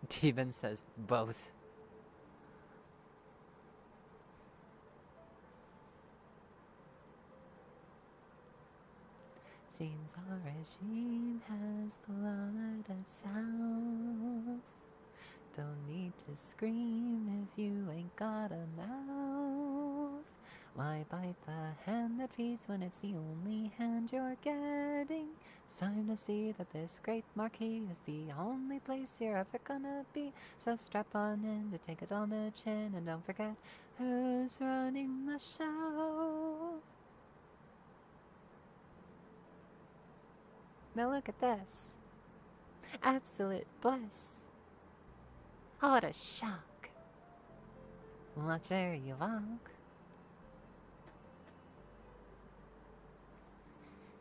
Demon says both. Seems our regime has plummeted south. Don't need to scream if you ain't got a mouth. Why bite the hand that feeds when it's the only hand you're getting? It's time to see that this great marquee is the only place you're ever gonna be. So strap on in to take it on the chin and don't forget who's running the show. Now look at this. Absolute bliss. Oh, what a shock. Watch where you walk.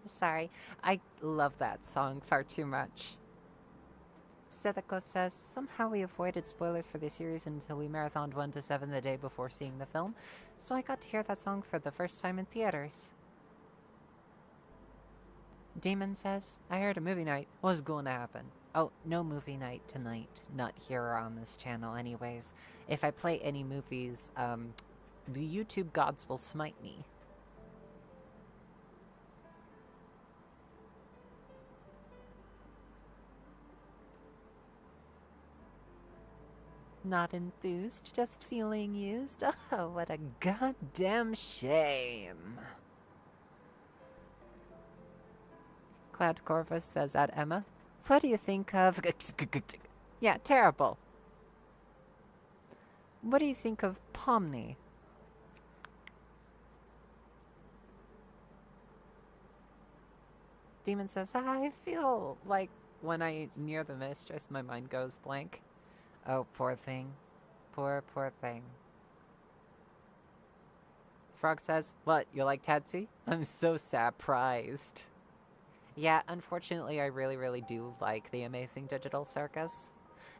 Sorry, I love that song far too much. Sethako says, somehow we avoided spoilers for the series until we marathoned 1 to 7 the day before seeing the film, so I got to hear that song for the first time in theaters. Demon says, I heard a movie night was going to happen. Oh, no movie night tonight. Not here on this channel anyways. If I play any movies, the YouTube gods will smite me. Not enthused, just feeling used. Oh, what a goddamn shame. Cloud Corvus says at Emma, what do you think of... Yeah, terrible. What do you think of Pomni? Demon says, I feel like when I near the mistress, my mind goes blank. Oh, poor thing. Poor thing. Frog says, what, you like Tatsi? I'm so surprised. Yeah, unfortunately, I really do like the Amazing Digital Circus.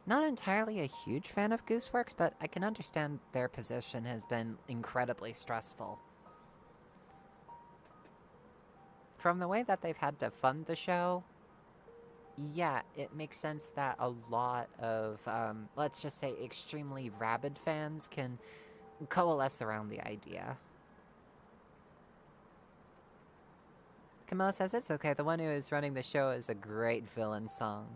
Not entirely a huge fan of Gooseworks, but I can understand their position has been incredibly stressful. From the way that they've had to fund the show, yeah, it makes sense that a lot of, let's just say, extremely rabid fans can coalesce around the idea. Camilla says it's okay. The one who is running the show is a great villain song.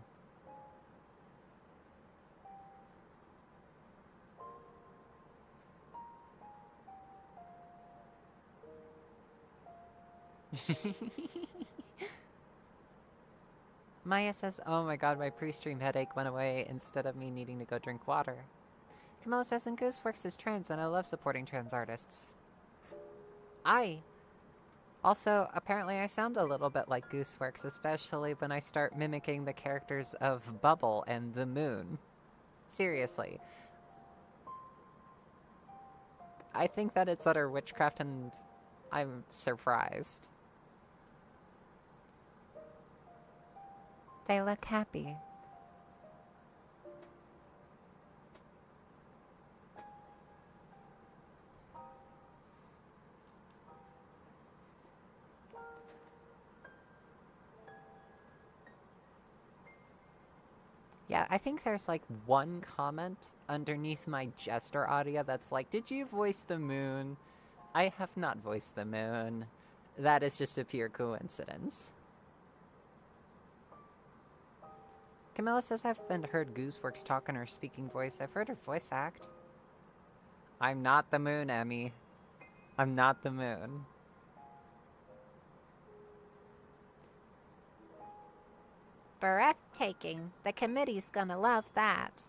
Maya says, oh my god, my pre-stream headache went away instead of me needing to go drink water. Camilla says, and Goose works as trans, and I love supporting trans artists. Also, apparently I sound a little bit like Gooseworks, especially when I start mimicking the characters of Bubble and the Moon. Seriously. I think that it's utter witchcraft, and I'm surprised. They look happy. Yeah, I think there's like one comment underneath my Jester audio that's like, did you voice the Moon? I have not voiced the Moon. That is just a pure coincidence. Camilla says, I haven't heard Gooseworks talk in her speaking voice. I've heard her voice act. I'm not the Moon, Emmy. I'm not the Moon. Breathtaking. The committee's gonna love that.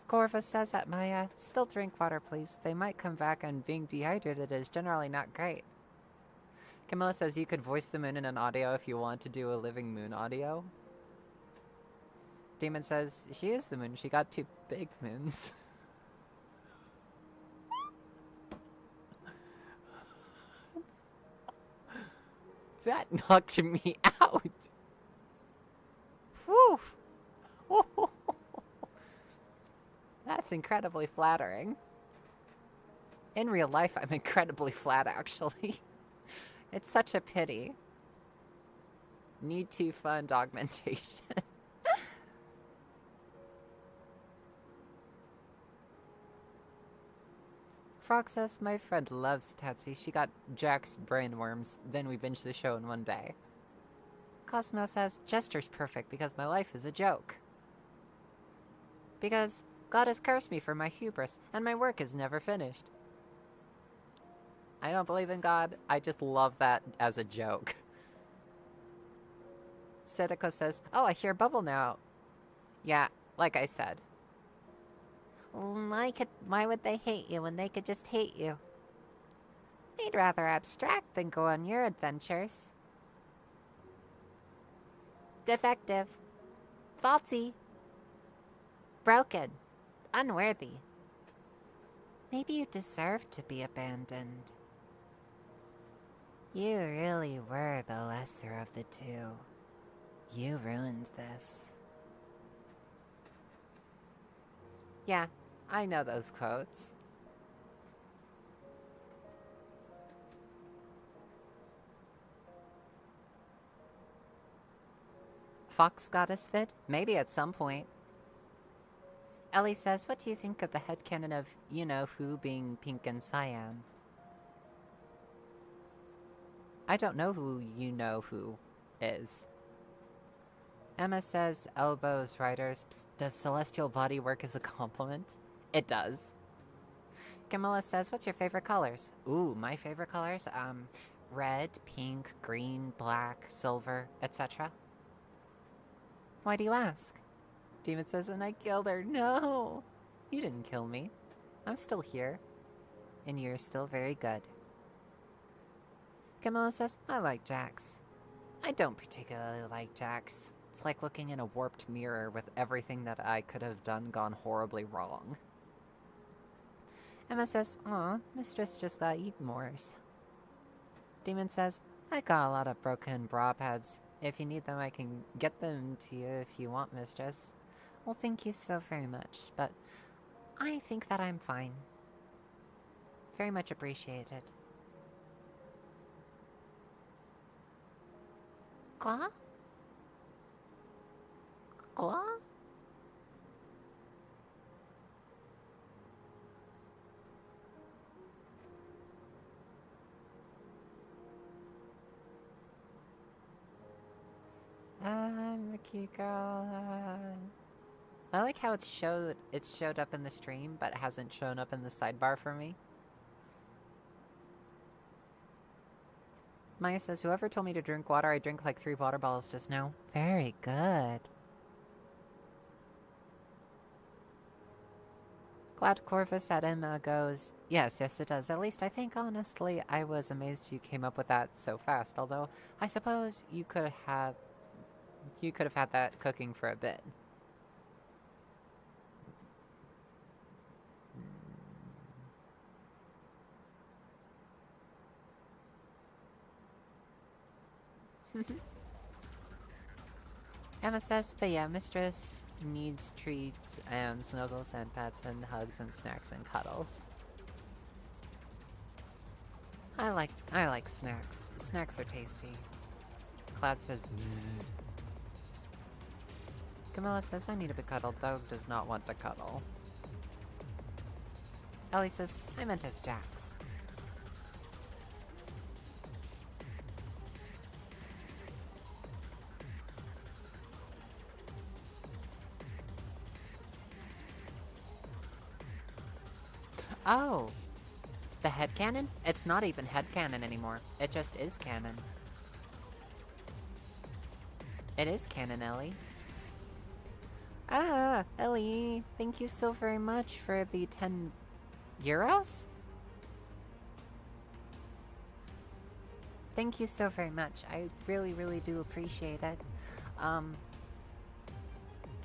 Corva says that Maya, still drink water please. They might come back and being dehydrated is generally not great. Camilla says you could voice the Moon in an audio if you want to do a Living Moon audio. Demon says, she is the Moon, she got 2 big moons. That knocked me out! Whew! That's incredibly flattering. In real life, I'm incredibly flat, actually. It's such a pity. Need to fund augmentation. Frog says, my friend loves Tetsu. She got Jack's brainworms, then we binged the show in one day. Cosmo says, Jester's perfect because my life is a joke. Because God has cursed me for my hubris, and my work is never finished. I don't believe in God, I just love that as a joke. Sedeko says, oh, I hear Bubble now. Yeah, like I said. Why would they hate you when they could just hate you? They'd rather abstract than go on your adventures. Defective. Faulty. Broken. Unworthy. Maybe you deserve to be abandoned. You really were the lesser of the two. You ruined this. Yeah, I know those quotes. Fox Goddess vid? Maybe at some point. Ellie says, what do you think of the headcanon of you-know-who being pink and cyan? I don't know who you-know-who is. Emma says, elbows, riders. Psst, does celestial body work as a compliment? It does. Camilla says, what's your favorite colors? Ooh, my favorite colors? Red, pink, green, black, silver, etc. Why do you ask? Demon says, and I killed her. No! You didn't kill me. I'm still here. And you're still very good. Camilla says, I like Jax. I don't particularly like Jax. It's like looking in a warped mirror with everything that I could have done gone horribly wrong. Emma says, aw, Mistress just got eaten mores. Demon says, I got a lot of broken bra pads. If you need them, I can get them to you if you want, Mistress. Well, thank you so very much, but I think that I'm fine. Very much appreciated. Claw? Claw? baby girl. I like how it's showed up in the stream, but hasn't shown up in the sidebar for me. Maya says, whoever told me to drink water, I drank like 3 water bottles just now. Very good. Glad Corvus at Emma goes, yes, it does. At least I think, honestly, I was amazed you came up with that so fast. Although, I suppose you could have had that cooking for a bit. Emma says, but yeah, Mistress needs treats and snuggles and pets and hugs and snacks and cuddles. I like snacks. Snacks are tasty. Cloud says, bzzz. Camilla says, I need to be cuddled. Dog does not want to cuddle. Ellie says, I meant as Jax. Oh! The headcanon? It's not even headcanon anymore. It just is canon. It is canon, Ellie. Ah, Ellie, thank you so very much for the 10 euros? Thank you so very much. I really, really do appreciate it.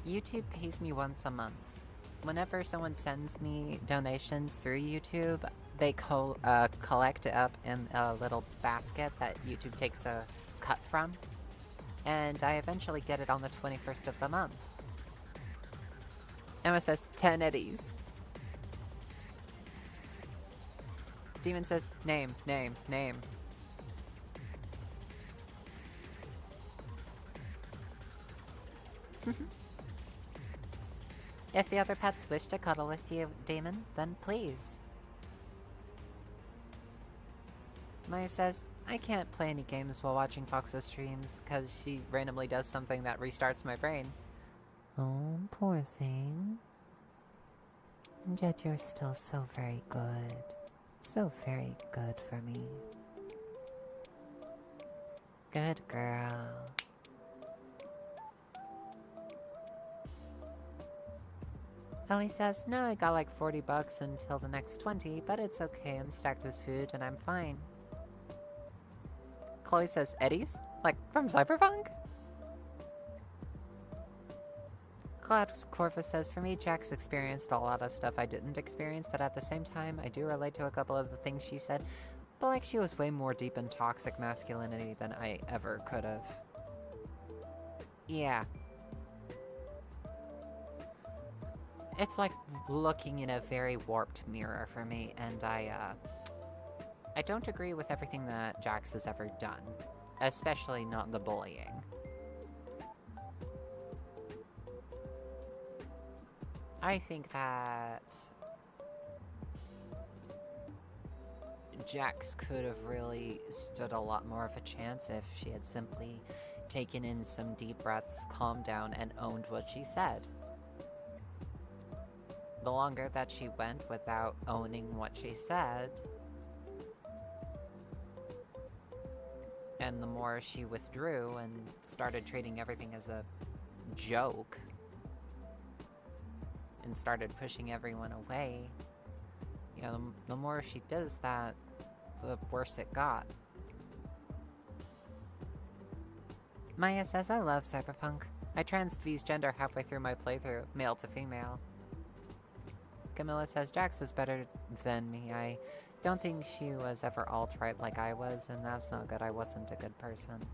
YouTube pays me once a month. Whenever someone sends me donations through YouTube, they collect it up in a little basket that YouTube takes a cut from. And I eventually get it on the 21st of the month. Emma says, 10 eddies. Demon says, name, name, name. If the other pets wish to cuddle with you, Demon, then please. Maya says, I can't play any games while watching Fox's streams, because she randomly does something that restarts my brain. Oh, poor thing. And yet you're still so very good. So very good for me. Good girl. Ellie says, no, I got like 40 bucks until the next 20, but it's okay, I'm stacked with food and I'm fine. Chloe says, Eddies? Like, from Cyberpunk? Glad Corvus says, for me, Jax experienced a lot of stuff I didn't experience, but at the same time, I do relate to a couple of the things she said, but like she was way more deep in toxic masculinity than I ever could have. Yeah. It's like looking in a very warped mirror for me, and I don't agree with everything that Jax has ever done. Especially not the bullying. I think that Jax could have really stood a lot more of a chance if she had simply taken in some deep breaths, calmed down, and owned what she said. The longer that she went without owning what she said, and the more she withdrew and started treating everything as a joke, and started pushing everyone away, you know, the more she does that, the worse it got. Maya says, I love Cyberpunk. I transfused gender halfway through my playthrough, male to female. Camilla says, Jax was better than me. I don't think she was ever alt-right like I was, and that's not good. I wasn't a good person.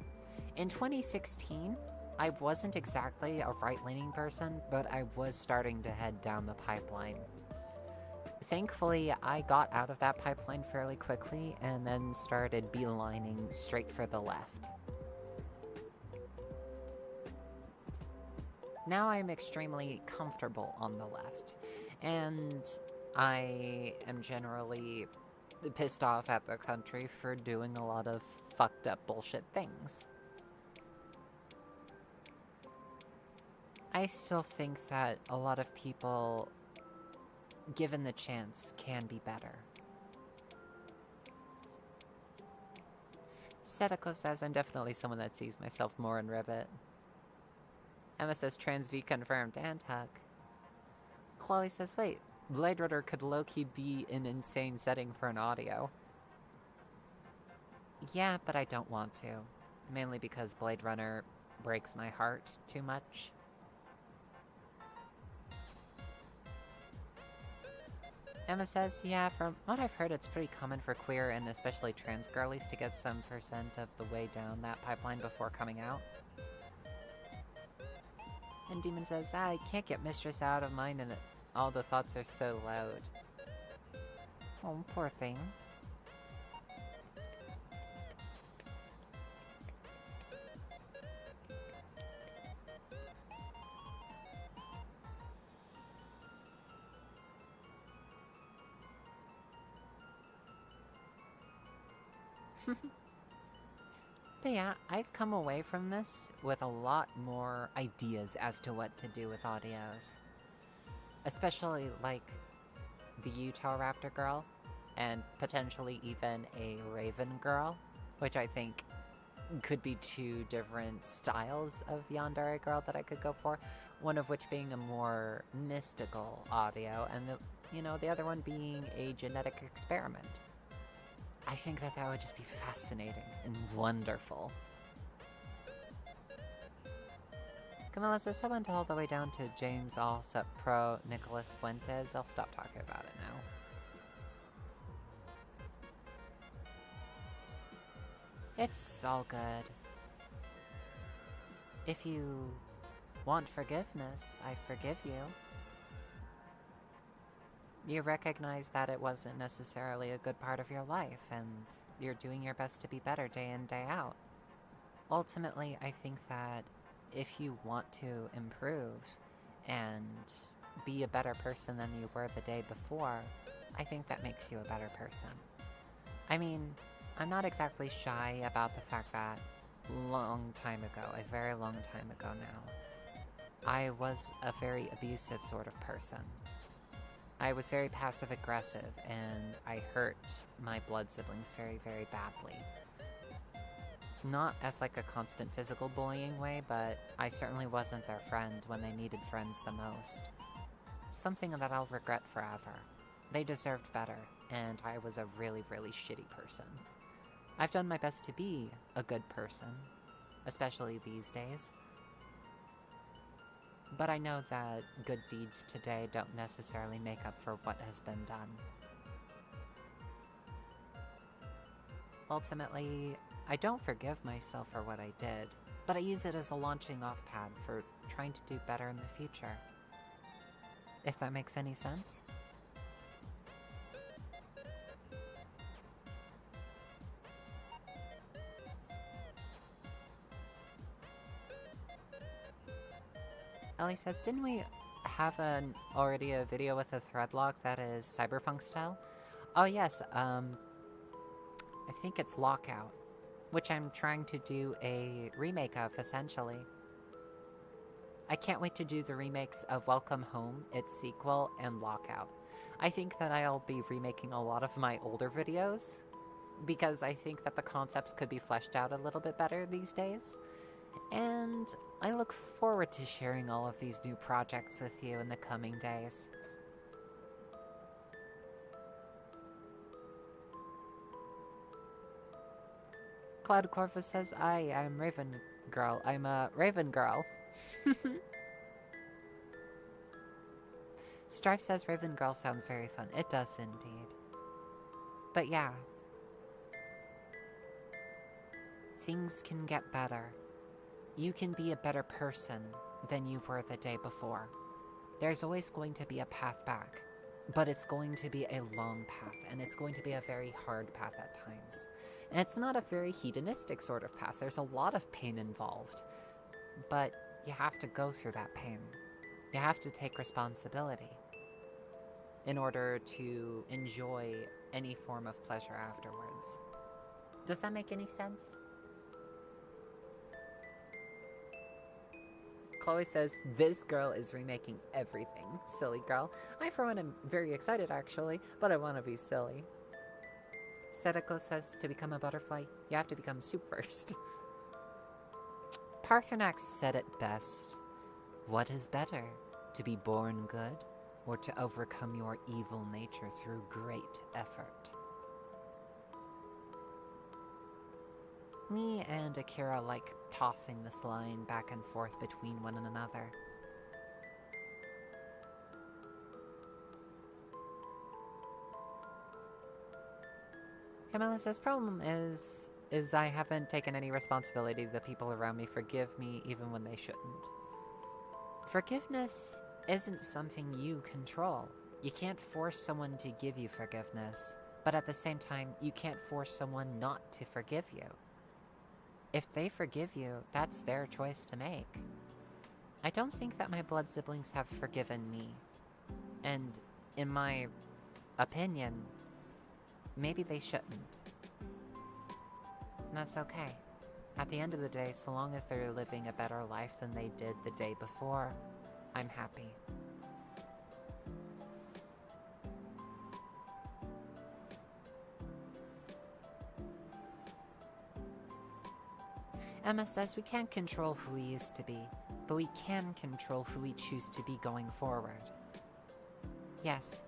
In 2016, I wasn't exactly a right-leaning person, but I was starting to head down the pipeline. Thankfully, I got out of that pipeline fairly quickly, and then started beelining straight for the left. Now I'm extremely comfortable on the left. And I am generally pissed off at the country for doing a lot of fucked up bullshit things. I still think that a lot of people, given the chance, can be better. Setiko says, I'm definitely someone that sees myself more in Ribbit. Emma says, Trans V confirmed, and hug. Chloe says, wait, Blade Runner could low-key be an insane setting for an audio. Yeah, but I don't want to. Mainly because Blade Runner breaks my heart too much. Emma says, yeah, from what I've heard, it's pretty common for queer and especially trans girlies to get some % of the way down that pipeline before coming out. And Demon says, I can't get Mistress out of mind and all the thoughts are so loud. Oh, poor thing. But yeah, I've come away from this with a lot more ideas as to what to do with audios. Especially, like, the Utah Raptor girl, and potentially even a Raven girl, which I think could be two different styles of Yandere girl that I could go for. One of which being a more mystical audio, and the other one being a genetic experiment. I think that would just be fascinating and wonderful. Camilla says, I went all the way down to James Allsup Pro Nicholas Fuentes. I'll stop talking about it now. It's all good. If you want forgiveness, I forgive you. You recognize that it wasn't necessarily a good part of your life, and you're doing your best to be better day in, day out. Ultimately, I think that if you want to improve and be a better person than you were the day before, I think that makes you a better person. I mean, I'm not exactly shy about the fact that long time ago, a very long time ago now, I was a very abusive sort of person. I was very passive-aggressive, and I hurt my blood siblings very, very badly. Not as like a constant physical bullying way, but I certainly wasn't their friend when they needed friends the most. Something that I'll regret forever. They deserved better, and I was a really, really shitty person. I've done my best to be a good person, especially these days. But I know that good deeds today don't necessarily make up for what has been done. Ultimately, I don't forgive myself for what I did, but I use it as a launching off pad for trying to do better in the future. If that makes any sense? Ellie says, didn't we have already a video with a thread lock that is cyberpunk style? Oh yes, I think it's Lockout, which I'm trying to do a remake of, essentially. I can't wait to do the remakes of Welcome Home, its sequel, and Lockout. I think that I'll be remaking a lot of my older videos, because I think that the concepts could be fleshed out a little bit better these days. And I look forward to sharing all of these new projects with you in the coming days. Cloud Corvus says, I am Raven Girl. I'm a Raven Girl. Strife says Raven Girl sounds very fun. It does indeed. But yeah. Things can get better. You can be a better person than you were the day before. There's always going to be a path back, but it's going to be a long path, and it's going to be a very hard path at times. And it's not a very hedonistic sort of path. There's a lot of pain involved, but you have to go through that pain. You have to take responsibility in order to enjoy any form of pleasure afterwards. Does that make any sense? Chloe says, this girl is remaking everything. Silly girl. I, for one, am very excited, actually, but I want to be silly. Sedeko says, to become a butterfly, you have to become soup first. Parthenax said it best. What is better, to be born good, or to overcome your evil nature through great effort? Me and Akira like tossing this line back and forth between one another. Camilla says, problem is I haven't taken any responsibility. The people around me forgive me even when they shouldn't. Forgiveness isn't something you control. You can't force someone to give you forgiveness, but at the same time, you can't force someone not to forgive you. If they forgive you, that's their choice to make. I don't think that my blood siblings have forgiven me. And in my opinion, maybe they shouldn't. And that's okay. At the end of the day, so long as they're living a better life than they did the day before, I'm happy. Emma says we can't control who we used to be, but we can control who we choose to be going forward. Yes.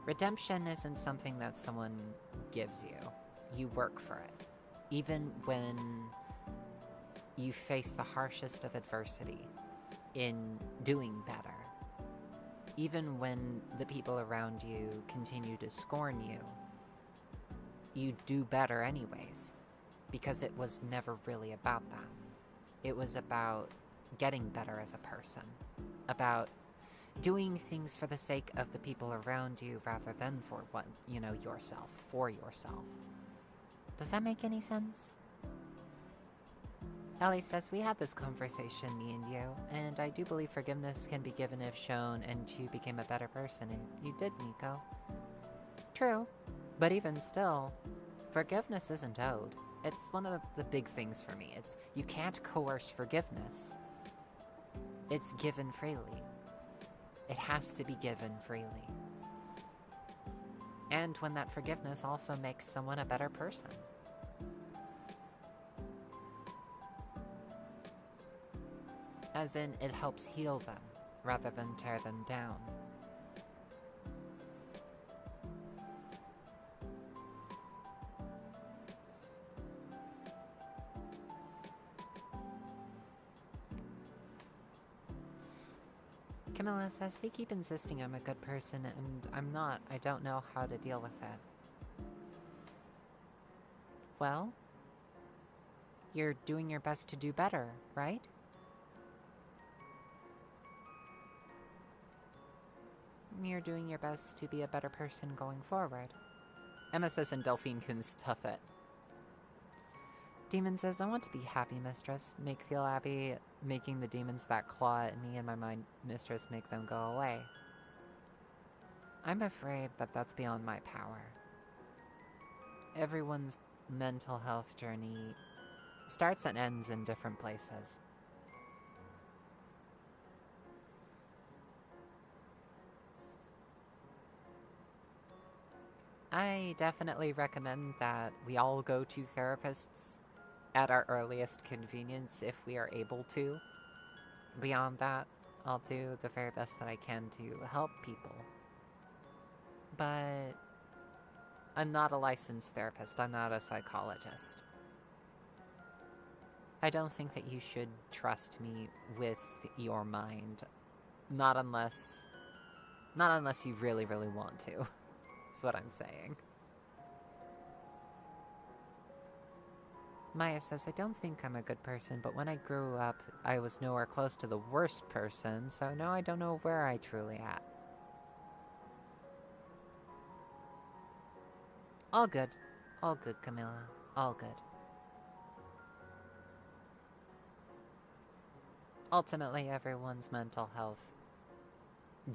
Redemption isn't something that someone gives you. You work for it. Even when you face the harshest of adversity in doing better. Even when the people around you continue to scorn you, you do better anyways. Because it was never really about that. It was about getting better as a person. About doing things for the sake of the people around you rather than for what, yourself, for yourself. Does that make any sense? Ellie says, we had this conversation, me and you, and I do believe forgiveness can be given if shown, and you became a better person, and you did, Nico. True, but even still, forgiveness isn't owed. It's one of the big things for me. You can't coerce forgiveness. It's given freely. It has to be given freely. And when that forgiveness also makes someone a better person. As in, it helps heal them, rather than tear them down. Camilla says, they keep insisting I'm a good person, and I'm not. I don't know how to deal with it. Well, you're doing your best to do better, right? You're doing your best to be a better person going forward. Emma says, and Delphine can stuff it. Demon says, I want to be happy, mistress. Make feel happy, making the demons that claw at me and my mind, mistress, make them go away. I'm afraid that that's beyond my power. Everyone's mental health journey starts and ends in different places. I definitely recommend that we all go to therapists at our earliest convenience if we are able to. Beyond that, I'll do the very best that I can to help people. But I'm not a licensed therapist. I'm not a psychologist. I don't think that you should trust me with your mind. Not unless you really, really want to. That's what I'm saying. Maya says, I don't think I'm a good person, but when I grew up, I was nowhere close to the worst person, so now I don't know where I truly at. All good. All good, Camilla. All good. Ultimately, everyone's mental health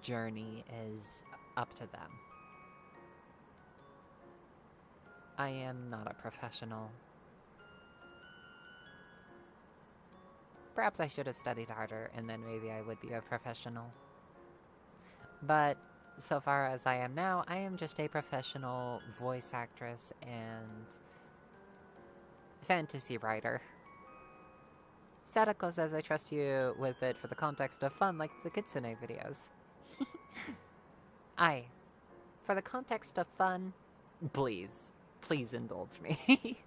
journey is up to them. I am not a professional. Perhaps I should have studied harder, and then maybe I would be a professional. But so far as I am now, I am just a professional voice actress and fantasy writer. Sadako says I trust you with it for the context of fun, like the Kitsune videos. Aye. For the context of fun, please indulge me.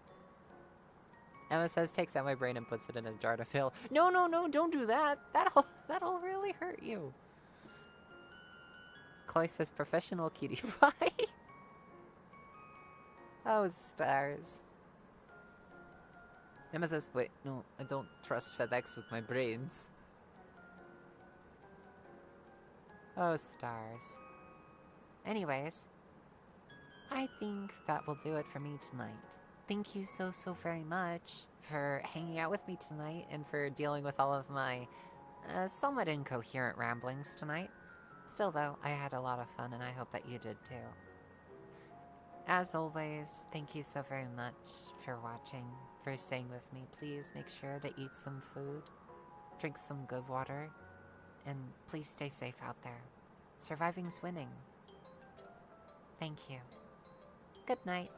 Emma says takes out my brain and puts it in a jar to fill. No, don't do that. That'll really hurt you. Chloe says professional cutie pie. Oh, stars. Emma says, wait, no, I don't trust FedEx with my brains. Oh, stars. Anyways, I think that will do it for me tonight. Thank you so very much for hanging out with me tonight and for dealing with all of my somewhat incoherent ramblings tonight. Still though, I had a lot of fun and I hope that you did too. As always, thank you so very much for watching, for staying with me. Please make sure to eat some food, drink some good water, and please stay safe out there. Surviving's winning. Thank you. Good night.